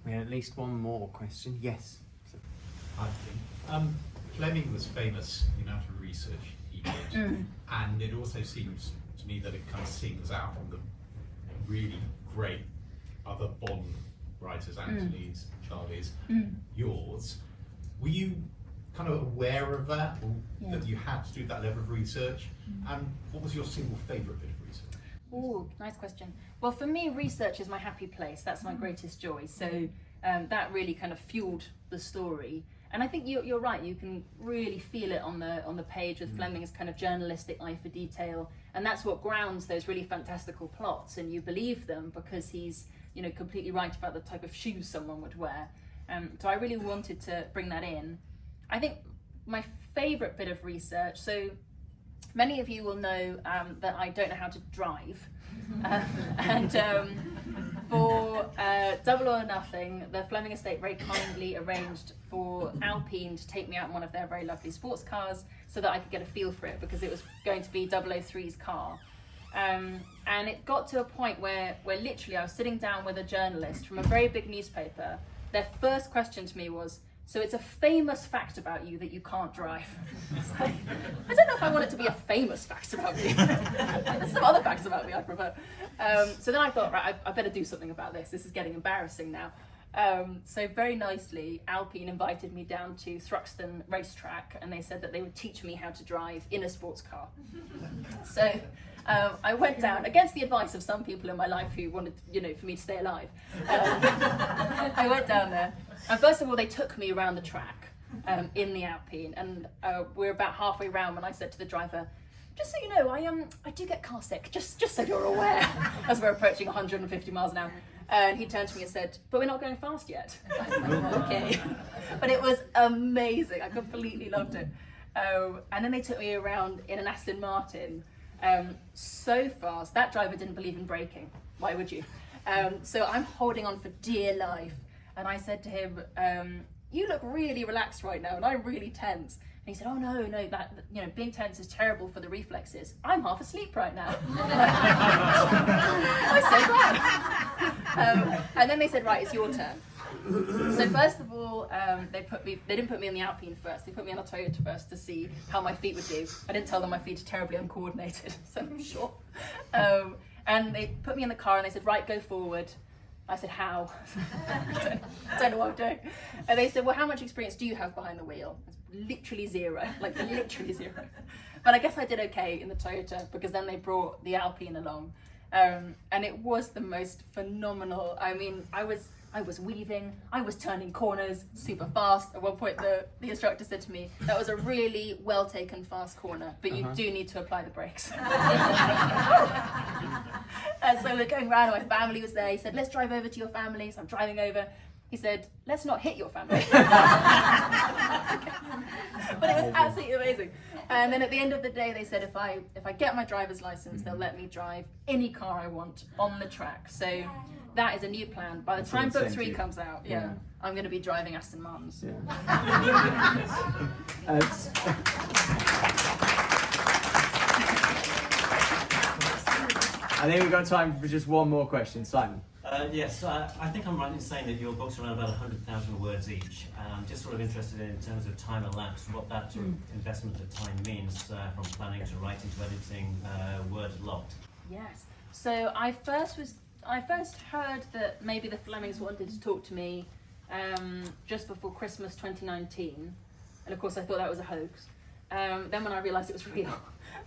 We had at least one more question. Yes. Hi, Kim. Fleming was famous in how to research he did, and it also seems to me that it kind of sings out from the really great other Bond writers, Anthony's, Charlie's, yours. Were you kind of aware of that, or that you had to do that level of research? And what was your single favourite bit of research? Oh, nice question. Well, for me, research is my happy place. That's my greatest joy. So that really kind of fueled the story. And I think you're right. You can really feel it on the page with Fleming's kind of journalistic eye for detail, and that's what grounds those really fantastical plots. And you believe them because he's, you know, completely right about the type of shoes someone would wear. So I really wanted to bring that in. I think my favourite bit of research. So many of you will know that I don't know how to drive, and for Double or Nothing, the Fleming estate very kindly arranged for Alpine to take me out in one of their very lovely sports cars so that I could get a feel for it, because it was going to be 003's car. And it got to a point where literally I was sitting down with a journalist from a very big newspaper. Their first question to me was, so it's a famous fact about you that you can't drive. It's like, I don't know if I want it to be a famous fact about me. There's some other facts about me I prefer. So then I thought, right, I better do something about this. This is getting embarrassing now. So very nicely, Alpine invited me down to Thruxton racetrack, and they said that they would teach me how to drive in a sports car. So I went down, against the advice of some people in my life who wanted, you know, for me to stay alive. I went down there, and first of all, they took me around the track in the Alpine, and we're about halfway around when I said to the driver, just so you know, I do get car sick, just so you're aware, as we're approaching 150 miles an hour. And he turned to me and said, but we're not going fast yet. Okay. But it was amazing. I completely loved it. And then they took me around in an Aston Martin, so fast. That driver didn't believe in braking. Why would you? So I'm holding on for dear life. And I said to him, you look really relaxed right now, and I'm really tense. And he said, oh no, that, you know, being tense is terrible for the reflexes. I'm half asleep right now. I'm so glad. And then they said, right, it's your turn. So first of all, they didn't put me in the Alpine first. They put me on a Toyota first to see how my feet would do. I didn't tell them my feet are terribly uncoordinated, so I'm sure. And they put me in the car and they said, right, go forward. I said, how? I don't know what I'm doing. And they said, well, how much experience do you have behind the wheel? Literally zero, like literally zero. But I guess I did okay in the Toyota, because then they brought the Alpine along. And it was the most phenomenal. I mean, I was weaving, I was turning corners super fast. At one point, the instructor said to me, that was a really well taken fast corner, but you do need to apply the brakes. And so we're going around, and my family was there. He said, let's drive over to your family. So I'm driving over. He said, let's not hit your family. But it was absolutely amazing. And then at the end of the day, they said, if I get my driver's license, they'll let me drive any car I want on the track. So that is a new plan. By the time book 3 comes out, I'm going to be driving Aston Martins. I think we've got time for just one more question. Simon. Yes, I think I'm right in saying that your books are around about 100,000 words each. I'm just sort of interested in terms of time elapsed, what that sort of investment of time means from planning to writing to editing, word locked. Yes. So I first heard that maybe the Flemings wanted to talk to me just before Christmas 2019, and of course I thought that was a hoax. Then when I realised it was real,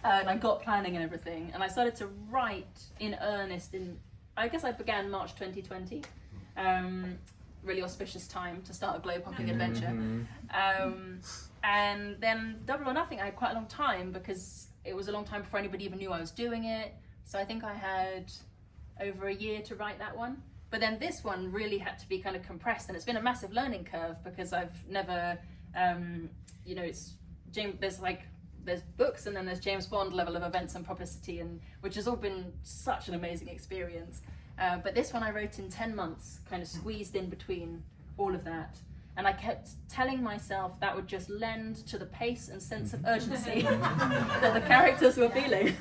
and I got planning and everything, and I started to write in earnest I guess I began March 2020. Really auspicious time to start a globe hopping adventure. And then Double or Nothing, I had quite a long time, because it was a long time before anybody even knew I was doing it. So I think I had over a year to write that one. But then this one really had to be kind of compressed, and it's been a massive learning curve, because I've never, there's books, and then there's James Bond level of events and publicity, and which has all been such an amazing experience. But this one I wrote in 10 months, kind of squeezed in between all of that. And I kept telling myself that would just lend to the pace and sense of urgency that the characters were feeling.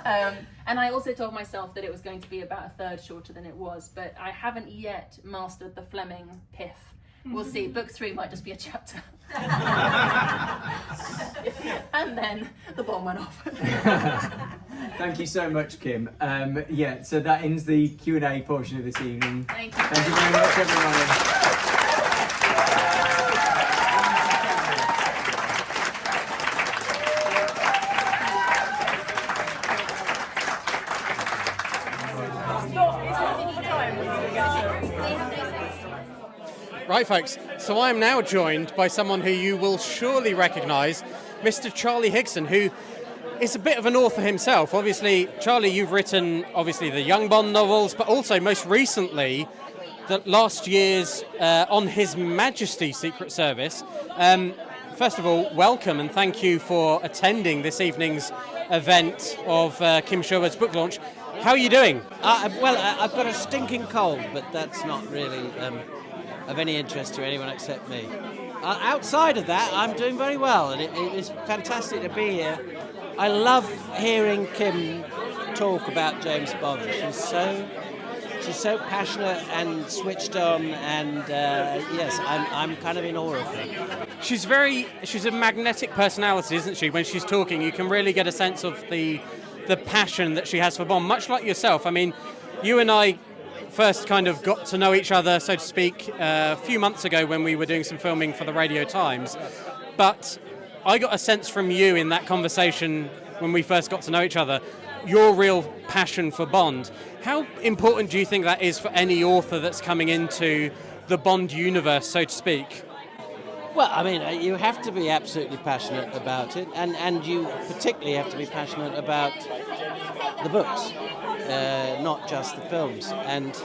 And I also told myself that it was going to be about a third shorter than it was, but I haven't yet mastered the Fleming piff. We'll see. Book 3 might just be a chapter. And then the bomb went off. Thank you so much, Kim. So that ends the Q&A portion of this evening. Thank you. Thank you very much, everyone. Right, folks, so I am now joined by someone who you will surely recognise, Mr. Charlie Higson, who is a bit of an author himself. Obviously, Charlie, you've written, obviously, the Young Bond novels, but also, most recently, the last year's On His Majesty's Secret Service. First of all, welcome and thank you for attending this evening's event of Kim Sherwood's book launch. How are you doing? Well, I've got a stinking cold, but that's not really of any interest to anyone except me. Outside of that, I'm doing very well, and it is fantastic to be here. I love hearing Kim talk about James Bond. She's so passionate and switched on, and yes, I'm kind of in awe of her. She's a magnetic personality, isn't she? When she's talking, you can really get a sense of the passion that she has for Bond, much like yourself. I mean, you and I first kind of got to know each other, so to speak, a few months ago when we were doing some filming for the Radio Times. But I got a sense from you in that conversation when we first got to know each other, your real passion for Bond. How important do you think that is for any author that's coming into the Bond universe, so to speak? Well, I mean, you have to be absolutely passionate about it, and you particularly have to be passionate about the books, not just the films. And,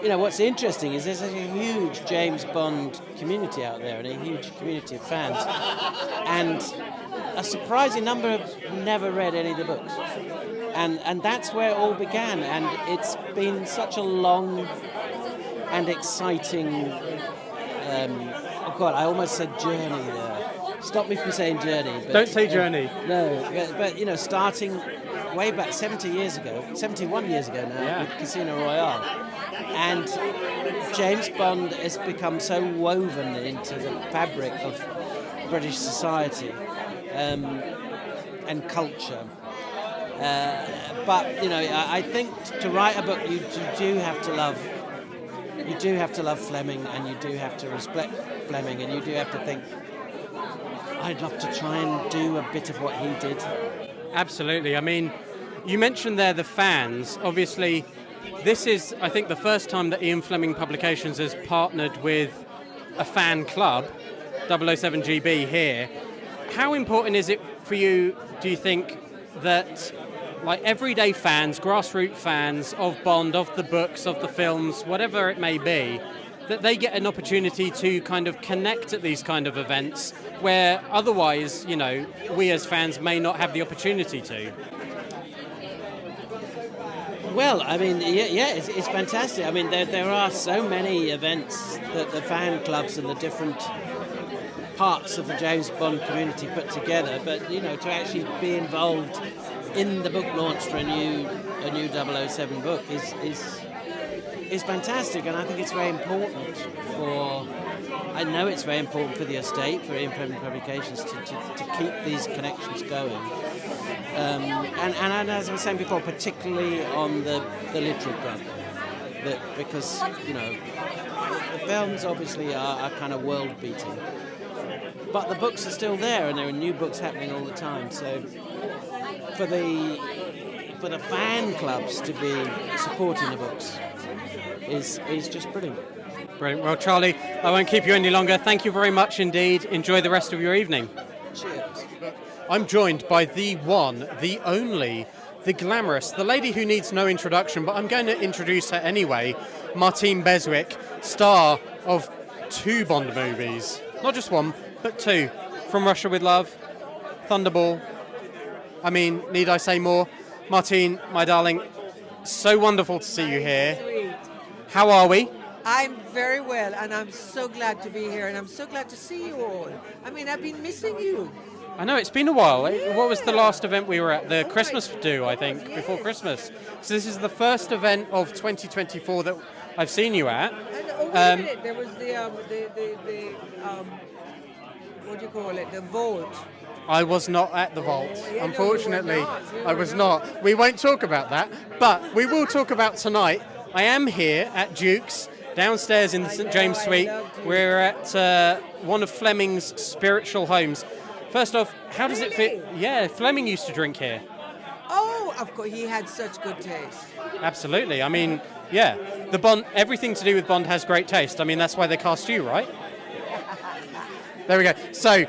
you know, what's interesting is there's a huge James Bond community out there and a huge community of fans. And a surprising number have never read any of the books. And that's where it all began. And it's been such a long and exciting... oh God, I almost said journey there. Stop me from saying journey. But, don't say journey. No, but you know, starting way back 71 years ago now, with Casino Royale. And James Bond has become so woven into the fabric of British society and culture. But, you know, I think to write a book, you do have to love... You do have to love Fleming, and you do have to respect Fleming, and you do have to think, I'd love to try and do a bit of what he did. Absolutely. I mean, you mentioned there the fans. Obviously, this is, I think, the first time that Ian Fleming Publications has partnered with a fan club, 007 GB here. How important is it for you, do you think, that like everyday fans, grassroots fans of Bond, of the books, of the films, whatever it may be, that they get an opportunity to kind of connect at these kind of events where otherwise, you know, we as fans may not have the opportunity to? Well, I mean, yeah, it's fantastic. I mean, there are so many events that the fan clubs and the different parts of the James Bond community put together, but, you know, to actually be involved in the book launch for a new 007 book is fantastic, and I think it's very important I know it's very important for the estate, for Ian Fleming Publications, to keep these connections going. And as I was saying before, particularly on the literary front, because, you know, the films obviously are kind of world-beating, but the books are still there, and there are new books happening all the time. So for the fan clubs to be supporting the books is just brilliant. Brilliant. Well, Charlie, I won't keep you any longer. Thank you very much indeed. Enjoy the rest of your evening. Cheers. I'm joined by the one, the only, the glamorous, the lady who needs no introduction, but I'm going to introduce her anyway, Martine Beswicke, star of 2 Bond movies. Not just 1, but 2. From Russia with Love, Thunderball. I mean, need I say more? Martine, my darling, so wonderful to see you here. Sweet. How are we? I'm very well, and I'm so glad to be here, and I'm so glad to see you all. I mean, I've been missing you. I know, it's been a while. What was the last event we were at? The Christmas do, I think, before Christmas. So this is the first event of 2024 that I've seen you at. And wait a minute, there was the what do you call it, the vault. I was not at the vault, Yeah, unfortunately. No, I was not. We won't talk about that, but we will talk about tonight. I am here at Duke's, downstairs in the St James Suite. We're at one of Fleming's spiritual homes. First off, how does it fit? Yeah, Fleming used to drink here. Oh, of course, he had such good taste. Absolutely. I mean, yeah. the Bond, everything to do with Bond has great taste. I mean, that's why they cast you, right? There we go. So,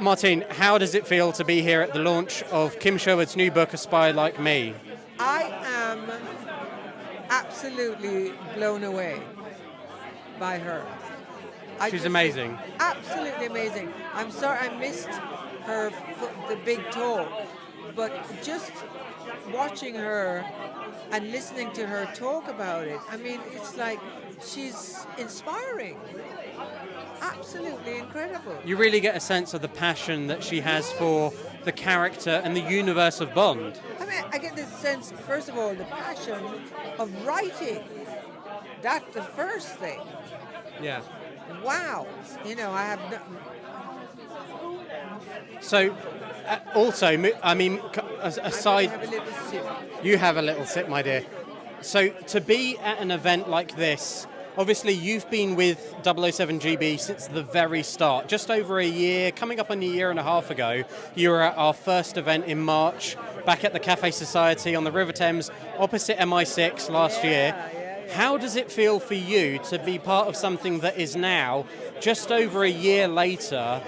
Martine, how does it feel to be here at the launch of Kim Sherwood's new book, A Spy Like Me? I am absolutely blown away by her. She's amazing. Absolutely amazing. I'm sorry I missed her the big talk, but just watching her and listening to her talk about it, I mean, it's like she's inspiring. Absolutely incredible. You really get a sense of the passion that she has for the character and the universe of Bond. I mean, I get this sense, first of all, the passion of writing. That's the first thing. Yeah. Wow. You know, I have no... So, also, I mean, aside... Have a little sip. You have a little sip, my dear. So, to be at an event like this, obviously you've been with 007 GB since the very start. Just over a year, coming up on a year and a half ago, you were at our first event in March, back at the Cafe Society on the River Thames, opposite MI6 last year. How does it feel for you to be part of something that is now, just over a year later,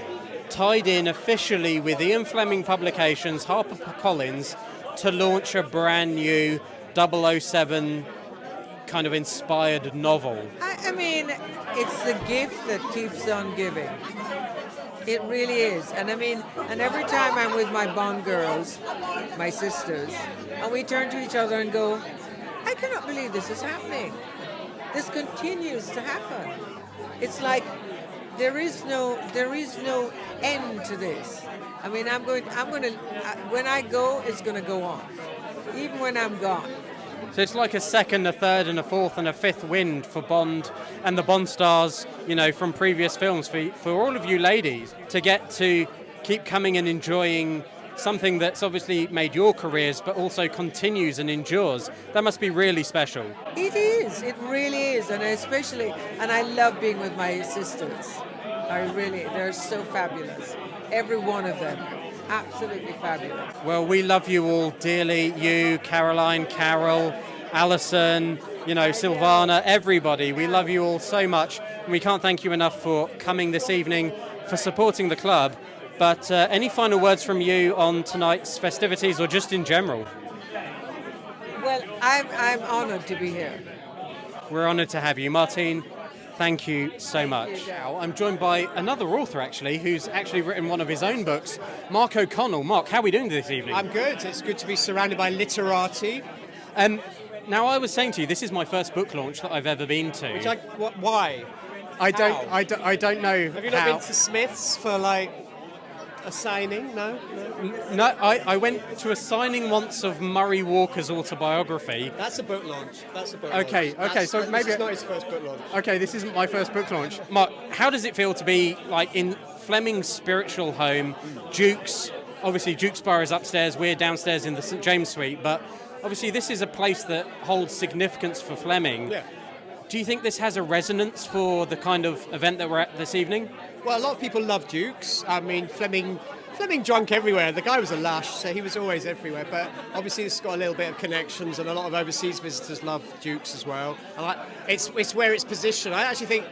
tied in officially with Ian Fleming Publications, Harper Collins, to launch a brand new 007 kind of inspired novel? I mean, it's the gift that keeps on giving. It really is. And I mean, and every time I'm with my Bond girls, my sisters, and we turn to each other and go, I cannot believe this is happening. This continues to happen. It's like there is no end to this. I mean, when I go, it's going to go on, even when I'm gone. So it's like a second, a third, and a fourth, and a fifth wind for Bond and the Bond stars, you know, from previous films. For all of you ladies to get to keep coming and enjoying something that's obviously made your careers, but also continues and endures. That must be really special. It is. It really is, and I love being with my sisters. They're so fabulous. Every one of them. Absolutely fabulous. Well, we love you all dearly. You, Caroline, Carol, Alison, you know, Silvana, everybody. We love you all so much. And we can't thank you enough for coming this evening, for supporting the club. But any final words from you on tonight's festivities or just in general? Well, I'm honoured to be here. We're honoured to have you. Martine, thank you so much. Now, I'm joined by another author, actually, who's actually written one of his own books, Mark O'Connell. Mark, how are we doing this evening? I'm good. It's good to be surrounded by literati. Now, I was saying to you, this is my first book launch that I've ever been to. Why? I don't know. Have you not been to Smith's for like a signing? No. No, I went to a signing once of Murray Walker's autobiography. That's a book launch. Okay. So maybe this is not his first book launch. Okay, this isn't my first book launch. Mark, how does it feel to be like in Fleming's spiritual home, Dukes? Obviously, Dukes Bar is upstairs. We're downstairs in the St James Suite, but obviously this is a place that holds significance for Fleming. Yeah. Do you think this has a resonance for the kind of event that we're at this evening? Well, a lot of people love Dukes. I mean, Fleming drunk everywhere. The guy was a lush, so he was always everywhere. But obviously, it's got a little bit of connections, and a lot of overseas visitors love Dukes as well. And it's where it's positioned. I actually think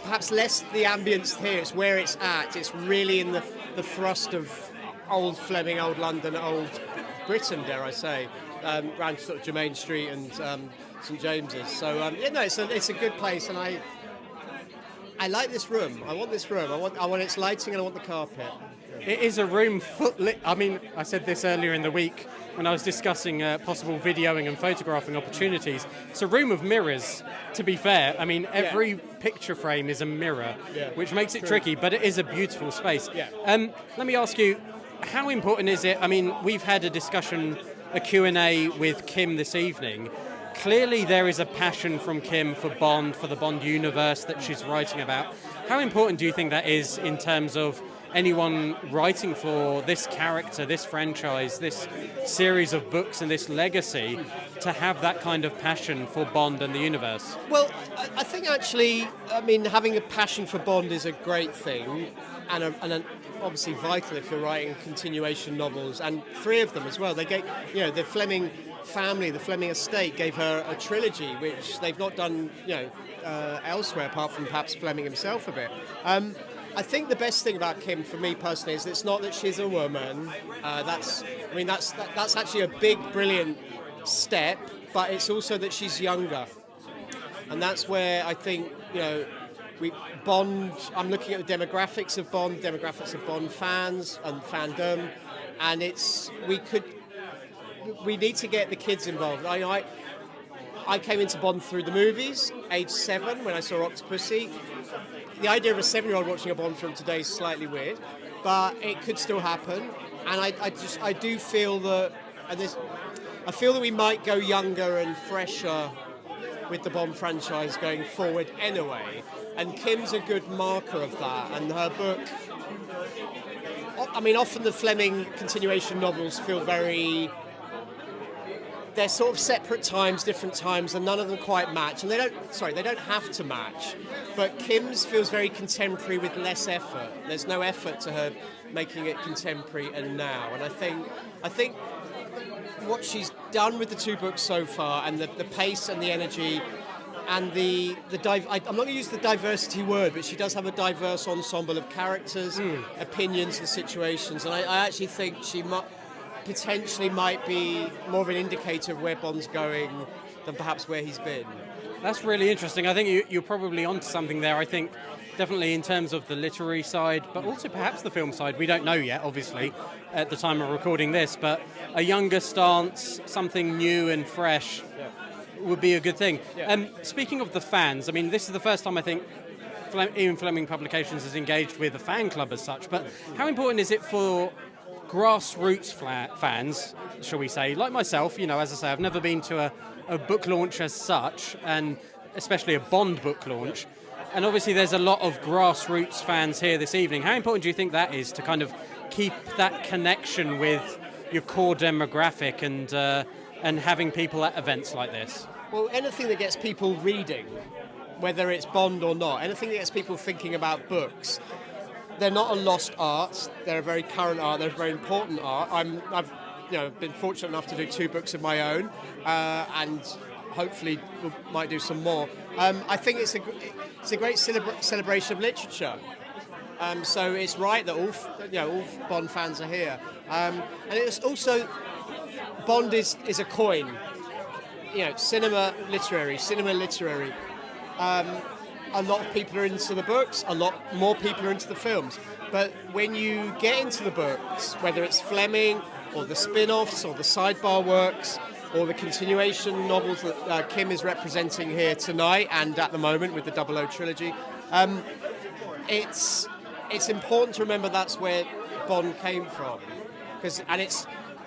perhaps less the ambience here. It's where it's at. It's really in the thrust of old Fleming, old London, old Britain, dare I say, around sort of Jermaine Street and St James's. So it's a good place, and I like this room. I want this room. I want its lighting, and I want the carpet. It is a room lit. I mean, I said this earlier in the week when I was discussing possible videoing and photographing opportunities. It's a room of mirrors, to be fair. I mean, every picture frame is a mirror, which makes it tricky, but it is a beautiful space. Yeah. Let me ask you, how important is it? I mean, we've had a discussion, a Q&A with Kim this evening. Clearly there is a passion from Kim for Bond, for the Bond universe that she's writing about. How important do you think that is in terms of anyone writing for this character, this franchise, this series of books and this legacy to have that kind of passion for Bond and the universe? Well, I think actually, I mean, having a passion for Bond is a great thing. and obviously vital if you're writing continuation novels, and 3 of them as well. They gave, the Fleming family, the Fleming estate gave her a trilogy, which they've not done, elsewhere, apart from perhaps Fleming himself a bit. I think the best thing about Kim, for me personally, is it's not that she's a woman. That's actually a big, brilliant step, but it's also that she's younger, and that's where I think Bond. I'm looking at the demographics of Bond fans and fandom, and we need to get the kids involved. I came into Bond through the movies, age 7, when I saw Octopussy. The idea of a 7-year-old watching a Bond film today is slightly weird, but it could still happen. And I do feel that, I feel that we might go younger and fresher with the Bond franchise going forward anyway. And Kim's a good marker of that. And her book, often the Fleming continuation novels feel they're sort of separate times, different times, and none of them quite match. And they don't have to match. But Kim's feels very contemporary with less effort. There's no effort to her making it contemporary and now. And I think what she's done with the 2 books so far, and the pace and the energy, and I'm not going to use the diversity word, but she does have a diverse ensemble of characters, opinions, and situations. And I actually think she potentially might be more of an indicator of where Bond's going than perhaps where he's been. That's really interesting. I think you're probably onto something there. I think definitely in terms of the literary side, but also perhaps the film side. We don't know yet, obviously, at the time of recording this, but a younger stance, something new and fresh would be a good thing. Yeah. Speaking of the fans, this is the first time I think Ian Fleming Publications is engaged with a fan club as such, but how important is it for grassroots fans, shall we say, like myself, as I say, I've never been to a book launch as such, and especially a Bond book launch, and obviously there's a lot of grassroots fans here this evening. How important do you think that is to kind of keep that connection with your core demographic and having people at events like this? Well, anything that gets people reading, whether it's Bond or not, anything that gets people thinking about books, they're not a lost art. They're a very current art. They're a very important art. I've been fortunate enough to do 2 books of my own, and hopefully might do some more. I think it's a great celebration of literature. So it's right that all Bond fans are here, and it's also Bond is a coin. Cinema literary. A lot of people are into the books, a lot more people are into the films. But when you get into the books, whether it's Fleming or the spin-offs or the sidebar works or the continuation novels that Kim is representing here tonight and at the moment with the Double-O trilogy, it's important to remember that's where Bond came from.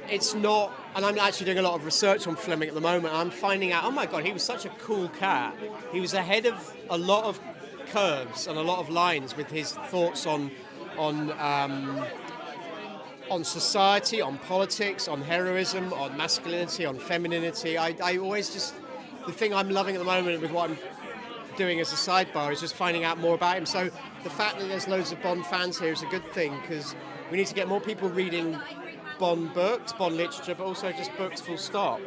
It's not, and I'm actually doing a lot of research on Fleming at the moment, and I'm finding out, oh my God, he was such a cool cat. He was ahead of a lot of curves and a lot of lines with his thoughts on society, on politics, on heroism, on masculinity, on femininity. I always the thing I'm loving at the moment with what I'm doing as a sidebar is just finding out more about him. So the fact that there's loads of Bond fans here is a good thing, because we need to get more people reading Bond books, Bond literature, but also just books full stop.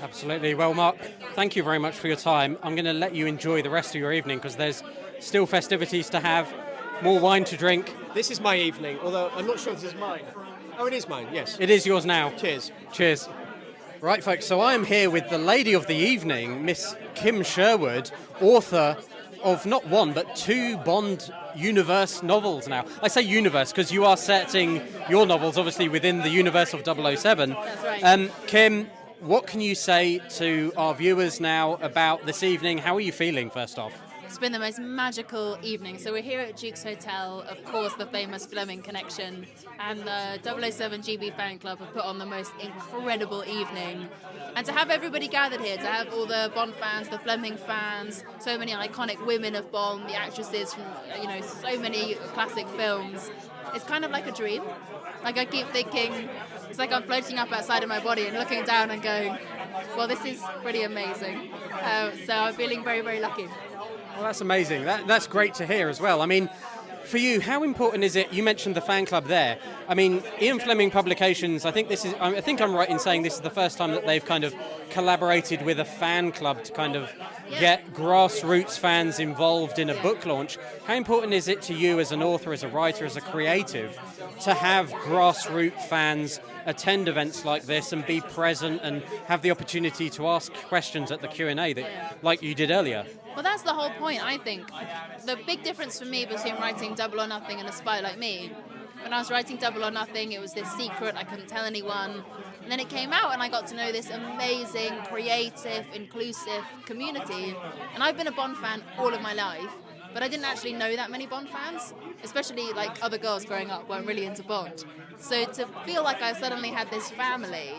Absolutely. Well, Mark, thank you very much for your time. I'm going to let you enjoy the rest of your evening because there's still festivities to have, more wine to drink. This is my evening, although I'm not sure if this is mine. Oh, it is mine, yes. It is yours now. Cheers. Cheers. Right, folks, so I am here with the lady of the evening, Miss Kim Sherwood, author of not 1 but 2 Bond universe novels now. I say universe because you are setting your novels obviously within the universe of 007. That's right. Kim, what can you say to our viewers now about this evening? How are you feeling, first off? It's been the most magical evening. So we're here at Duke's Hotel, of course, the famous Fleming connection, and the 007 GB fan club have put on the most incredible evening. And to have everybody gathered here, to have all the Bond fans, the Fleming fans, so many iconic women of Bond, the actresses from, so many classic films, it's kind of like a dream. Like, I keep thinking, it's like I'm floating up outside of my body and looking down and going, well, this is pretty amazing. So I'm feeling very, very lucky. Well, that's amazing. That's great to hear as well. I mean, for you, how important is it? You mentioned the fan club there. I mean, Ian Fleming Publications. I think I'm right in saying this is the first time that they've kind of collaborated with a fan club to kind of get grassroots fans involved in a book launch. How important is it to you as an author, as a writer, as a creative, to have grassroots fans attend events like this and be present and have the opportunity to ask questions at the Q&A like you did earlier? Well, that's the whole point, I think. The big difference for me between writing Double or Nothing and A Spy Like Me, when I was writing Double or Nothing, it was this secret, I couldn't tell anyone. And then it came out and I got to know this amazing, creative, inclusive community. And I've been a Bond fan all of my life, but I didn't actually know that many Bond fans, especially like other girls growing up weren't really into Bond. So to feel like I suddenly had this family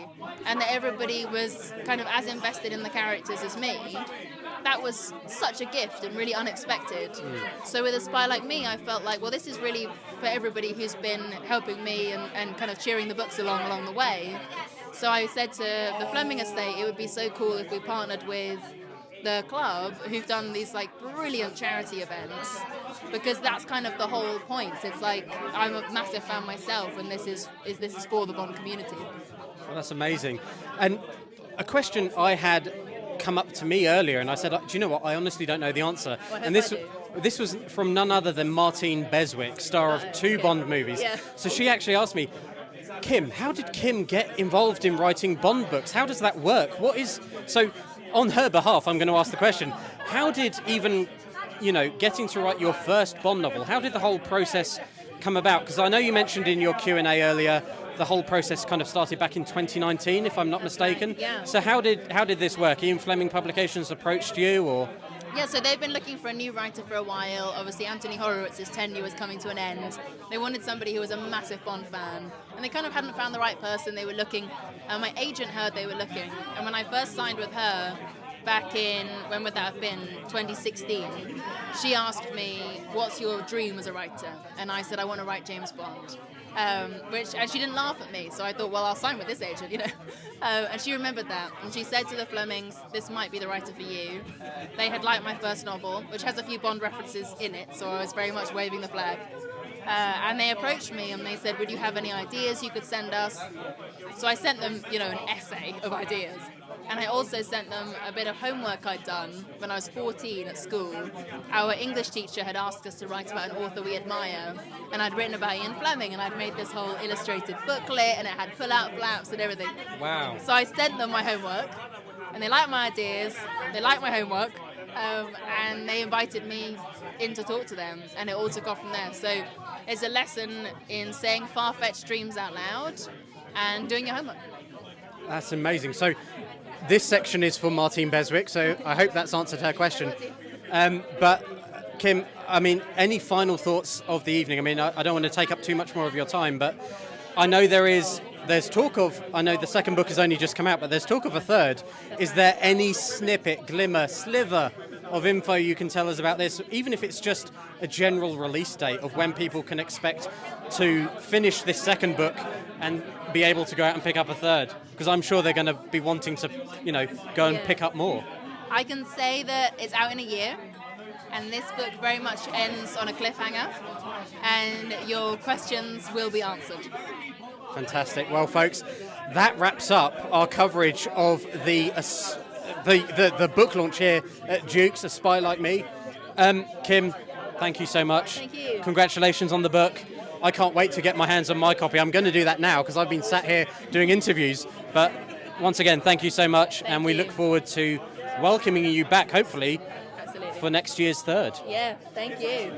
and that everybody was kind of as invested in the characters as me, that was such a gift and really unexpected. So with A Spy Like Me, I felt like, well, this is really for everybody who's been helping me and kind of cheering the books along the way. So I said to the Fleming estate, it would be so cool if we partnered with the club who've done these like brilliant charity events, because that's kind of the whole point. It's like I'm a massive fan myself, and this is for the Bond community. Well, that's amazing. And a question I had come up to me earlier, and I said, do you know what? I honestly don't know the answer. And this was from none other than Martine Beswicke, star of 2 Bond movies. Yeah. So she actually asked me, Kim, how did Kim get involved in writing Bond books? How does that work? So on her behalf, I'm going to ask the question, how did even, getting to write your first Bond novel, how did the whole process come about? Because I know you mentioned in your Q&A earlier, the whole process kind of started back in 2019, if I'm not mistaken. Yeah. So how did this work? Ian Fleming Publications approached you, or? Yeah, so they've been looking for a new writer for a while. Obviously, Anthony Horowitz's tenure was coming to an end. They wanted somebody who was a massive Bond fan, and they kind of hadn't found the right person. They were looking, my agent heard they were looking, and when I first signed with her, back in, when would that have been, 2016, she asked me, what's your dream as a writer? And I said, I want to write James Bond. And she didn't laugh at me, so I thought, well, I'll sign with this agent, and she remembered that, and she said to the Flemings, this might be the writer for you. They had liked my first novel, which has a few Bond references in it, so I was very much waving the flag. And they approached me and they said, would you have any ideas you could send us? So I sent them, an essay of ideas. And I also sent them a bit of homework I'd done when I was 14 at school. Our English teacher had asked us to write about an author we admire, and I'd written about Ian Fleming, and I'd made this whole illustrated booklet, and it had pull-out flaps and everything. Wow. So I sent them my homework, and they liked my ideas, they liked my homework, and they invited me in to talk to them, and it all took off from there. So it's a lesson in saying far-fetched dreams out loud and doing your homework. That's amazing. So this section is for Martine Beswicke, so I hope that's answered her question. But Kim, any final thoughts of the evening? I don't want to take up too much more of your time, but I know there's talk of, I know the second book has only just come out, but there's talk of a third. Is there any snippet, glimmer, sliver of info you can tell us about this, even if it's just a general release date of when people can expect to finish this second book and be able to go out and pick up a third? Because I'm sure they're going to be wanting to, go and pick up more. I can say that it's out in a year, and this book very much ends on a cliffhanger, and your questions will be answered. Fantastic. Well, folks, that wraps up our coverage of the book launch here at Dukes, A Spy Like Me. Kim, thank you so much. Thank you. Congratulations on the book. I can't wait to get my hands on my copy. I'm going to do that now because I've been sat here doing interviews. But once again, thank you so much, and we look forward to welcoming you back, hopefully, for next year's third. Yeah, thank you.